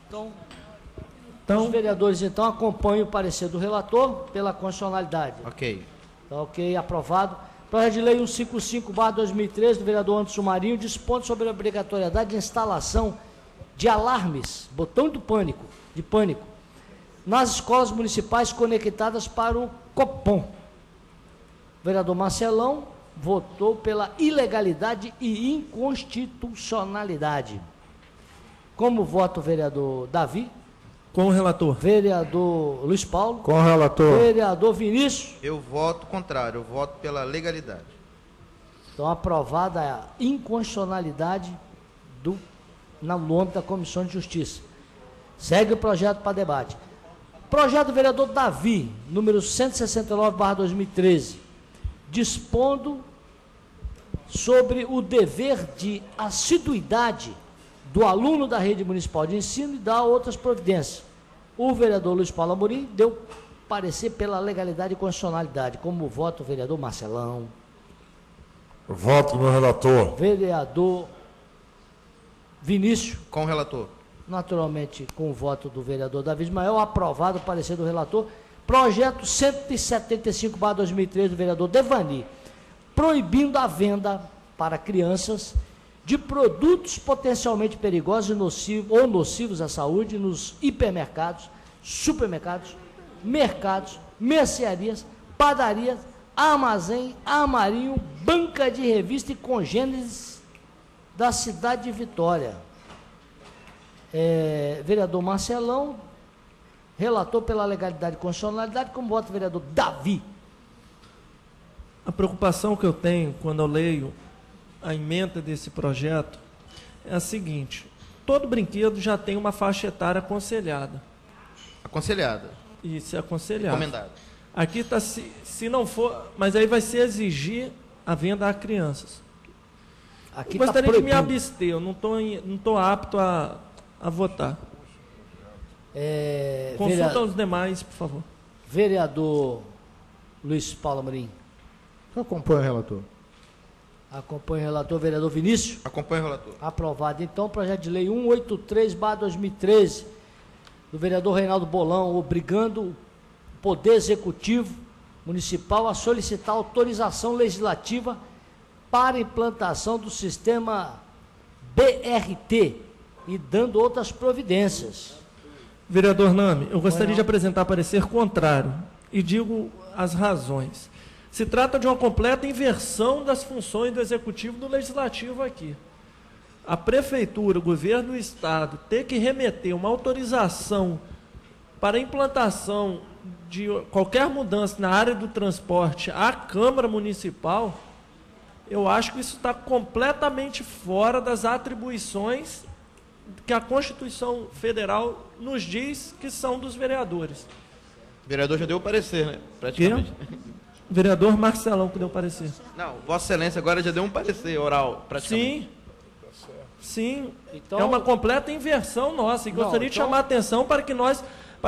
[SPEAKER 1] Então, os vereadores então acompanham o parecer do relator pela constitucionalidade.
[SPEAKER 4] Ok.
[SPEAKER 1] Tá ok, aprovado. Projeto de lei 155/2013 do vereador Anderson Marinho dispõe sobre a obrigatoriedade de instalação de alarmes, botão de pânico, nas escolas municipais conectadas para o Copom. O vereador Marcelão votou pela ilegalidade e inconstitucionalidade. Como vota o vereador Davi?
[SPEAKER 3] Com o relator.
[SPEAKER 1] Vereador Luiz Paulo?
[SPEAKER 5] Com o relator.
[SPEAKER 1] Vereador Vinícius?
[SPEAKER 4] Eu voto contrário, eu voto pela legalidade.
[SPEAKER 1] Então, aprovada a inconstitucionalidade no âmbito da Comissão de Justiça. Segue o projeto para debate. Projeto do vereador Davi, número 169/2013, dispondo sobre o dever de assiduidade do aluno da rede municipal de ensino e dá outras providências. O vereador Luiz Paulo Amorim deu parecer pela legalidade e constitucionalidade. Como vota o vereador Marcelão?
[SPEAKER 2] Voto com o meu relator.
[SPEAKER 1] Vereador Vinícius?
[SPEAKER 4] Com o relator.
[SPEAKER 1] Naturalmente, com o voto do vereador Davi Ismael, aprovado o parecer do relator. Projeto 175/2013 do vereador Devani, proibindo a venda para crianças de produtos potencialmente perigosos ou nocivos à saúde nos hipermercados, supermercados, mercados, mercearias, padarias, armazém, armarinho, banca de revista e congêneres da cidade de Vitória. Vereador Marcelão, relator pela legalidade e constitucionalidade, como vota o vereador Davi.
[SPEAKER 3] A preocupação que eu tenho quando eu leio a emenda desse projeto é a seguinte: todo brinquedo já tem uma faixa etária aconselhada.
[SPEAKER 4] Aconselhada.
[SPEAKER 3] Isso é aconselhado.
[SPEAKER 4] Recomendado.
[SPEAKER 3] Aqui está, se não for, mas aí vai se exigir a venda a crianças.
[SPEAKER 1] Aqui
[SPEAKER 3] Eu gostaria de me
[SPEAKER 1] proibido.
[SPEAKER 3] abster, eu não estou apto a votar. Consulta os demais, por favor.
[SPEAKER 1] Vereador Luiz Paulo Amorim?
[SPEAKER 5] Eu acompanho o relator.
[SPEAKER 1] Acompanha o relator, vereador Vinícius?
[SPEAKER 4] Acompanho o relator.
[SPEAKER 1] Aprovado. Então, projeto de lei 183/2013, do vereador Reinaldo Bolão, obrigando o Poder Executivo Municipal a solicitar autorização legislativa para implantação do sistema BRT e dando outras providências.
[SPEAKER 3] Vereador Nami, eu gostaria de apresentar parecer contrário e digo as razões. Se trata de uma completa inversão das funções do Executivo e do Legislativo aqui. A Prefeitura, o Governo do Estado, ter que remeter uma autorização para a implantação de qualquer mudança na área do transporte à Câmara Municipal, eu acho que isso está completamente fora das atribuições que a Constituição Federal nos diz que são dos vereadores.
[SPEAKER 4] O vereador já deu o parecer, né? Praticamente.
[SPEAKER 3] Vereador Marcelão que deu parecer.
[SPEAKER 4] Não, Vossa Excelência agora já deu um parecer oral, praticamente.
[SPEAKER 3] Sim.
[SPEAKER 1] Então,
[SPEAKER 3] é uma completa inversão nossa. E gostaria de chamar a atenção para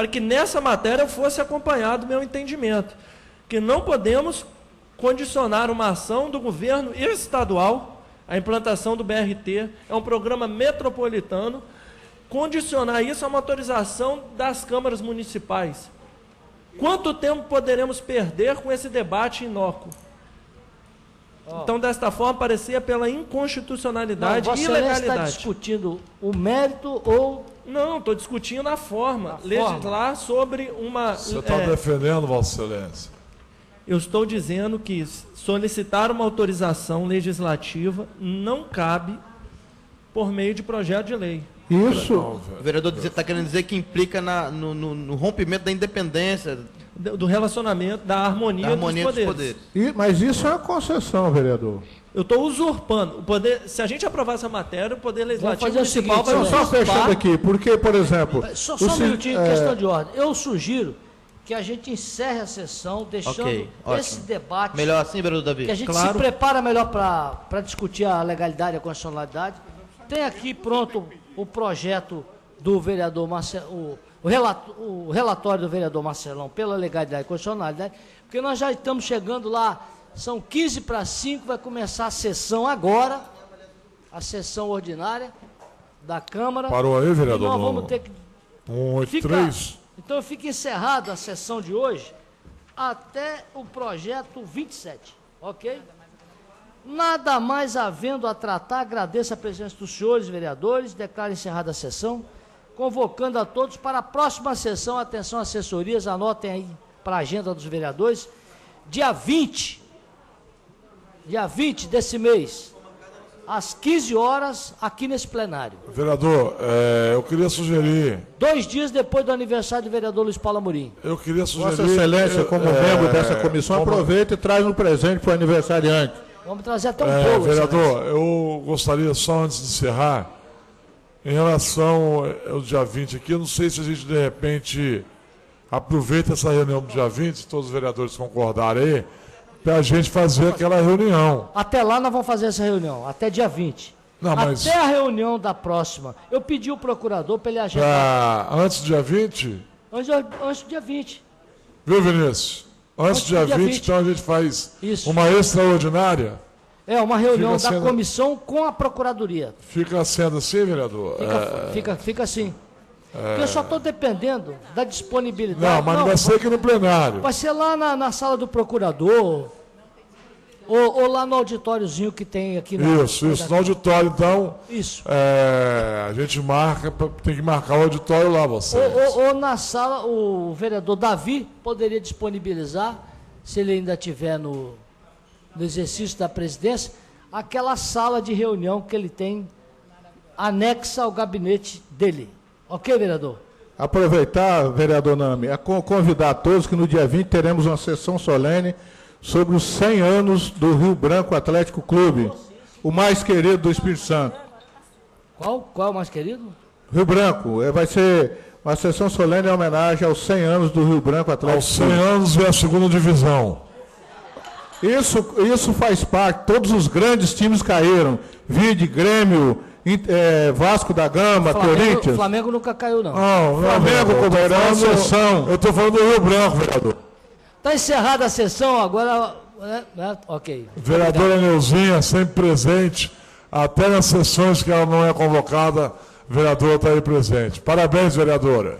[SPEAKER 3] que nessa matéria fosse acompanhado o meu entendimento. Que não podemos condicionar uma ação do governo estadual, a implantação do BRT, é um programa metropolitano, condicionar isso a uma autorização das câmaras municipais. Quanto tempo poderemos perder com esse debate inócuo? Então, desta forma, parecia pela inconstitucionalidade e ilegalidade.
[SPEAKER 1] Você está discutindo o mérito ou...
[SPEAKER 3] Não, estou discutindo a forma. Legislar sobre uma...
[SPEAKER 2] Você está defendendo, Vossa Excelência?
[SPEAKER 3] Eu estou dizendo que solicitar uma autorização legislativa não cabe por meio de projeto de lei.
[SPEAKER 5] Isso.
[SPEAKER 4] O vereador está querendo dizer que implica no rompimento da independência.
[SPEAKER 3] Do relacionamento, da harmonia dos poderes.
[SPEAKER 5] Mas isso é uma concessão, vereador.
[SPEAKER 3] Eu estou usurpando. O poder, se a gente aprovar essa matéria, o Poder Legislativo
[SPEAKER 1] Municipal
[SPEAKER 5] vai só fechando aqui, porque, por exemplo...
[SPEAKER 1] Só um minutinho, questão de ordem. Eu sugiro que a gente encerre a sessão, deixando esse debate...
[SPEAKER 4] Melhor assim, vereador Davi?
[SPEAKER 1] Que a gente se prepara melhor para discutir a legalidade e a constitucionalidade. Tem aqui pronto o projeto do vereador Marcelo... O relatório do vereador Marcelão pela legalidade e constitucionalidade, porque nós já estamos chegando lá, são 15:05, vai começar a sessão agora, a sessão ordinária da Câmara.
[SPEAKER 2] Parou aí, vereador?
[SPEAKER 1] E nós vamos ter que...
[SPEAKER 2] 183.
[SPEAKER 1] Então fica encerrada a sessão de hoje até o projeto 27, ok? Nada mais havendo a tratar, agradeço a presença dos senhores vereadores, declaro encerrada a sessão, convocando a todos para a próxima sessão. Atenção, assessorias, anotem aí para a agenda dos vereadores, dia 20 desse mês, às 15 horas, aqui nesse plenário.
[SPEAKER 2] Vereador, eu queria sugerir...
[SPEAKER 1] 2 dias depois do aniversário do vereador Luiz Paulo Amorim.
[SPEAKER 2] Eu queria sugerir...
[SPEAKER 5] Vossa Excelência, como membro dessa comissão, aproveita e traz um presente para o aniversariante.
[SPEAKER 1] Vamos trazer até um bolo.
[SPEAKER 2] Vereador, eu gostaria só, antes de encerrar, em relação ao dia 20 aqui, eu não sei se a gente, de repente, aproveita essa reunião do dia 20, se todos os vereadores concordarem aí, para a gente fazer aquela reunião.
[SPEAKER 1] Até lá nós vamos fazer essa reunião, até dia 20.
[SPEAKER 2] Não, mas...
[SPEAKER 1] Até a reunião da próxima. Eu pedi o procurador para ele agendar.
[SPEAKER 2] Antes do dia 20?
[SPEAKER 1] Antes do dia 20.
[SPEAKER 2] Viu, Vinícius? Antes do dia 20, então a gente faz uma extraordinária.
[SPEAKER 1] É, uma reunião da comissão com a procuradoria.
[SPEAKER 2] Fica sendo assim, vereador?
[SPEAKER 1] Fica assim. Porque eu só estou dependendo da disponibilidade.
[SPEAKER 2] Não, mas não vai ser aqui no plenário.
[SPEAKER 1] Vai ser lá na sala do procurador, ou lá no auditóriozinho que tem aqui.
[SPEAKER 2] Isso, no auditório, então.
[SPEAKER 1] Isso.
[SPEAKER 2] A gente marca, tem que marcar o auditório lá, você.
[SPEAKER 1] Ou na sala, o vereador Davi poderia disponibilizar, se ele ainda estiver no exercício da presidência, aquela sala de reunião que ele tem anexa ao gabinete dele. Ok, vereador?
[SPEAKER 5] Aproveitar, vereador Nami, convidar a todos que no dia 20 teremos uma sessão solene sobre os 100 anos do Rio Branco Atlético Clube, o mais querido do Espírito Santo.
[SPEAKER 1] Qual é o mais querido?
[SPEAKER 5] Rio Branco. Vai ser uma sessão solene em homenagem aos 100 anos do Rio Branco Atlético Clube.
[SPEAKER 2] Aos 100 anos é a segunda divisão.
[SPEAKER 5] Isso faz parte, todos os grandes times caíram. Vide, Grêmio, Vasco da Gama, Corinthians.
[SPEAKER 1] O Flamengo nunca caiu, não.
[SPEAKER 5] Não, Flamengo, como era uma sessão.
[SPEAKER 2] Eu estou falando do Rio Branco, vereador.
[SPEAKER 1] Está encerrada a sessão, agora... ok.
[SPEAKER 2] Vereadora Neuzinha, sempre presente, até nas sessões que ela não é convocada, a vereadora está aí presente. Parabéns, vereadora.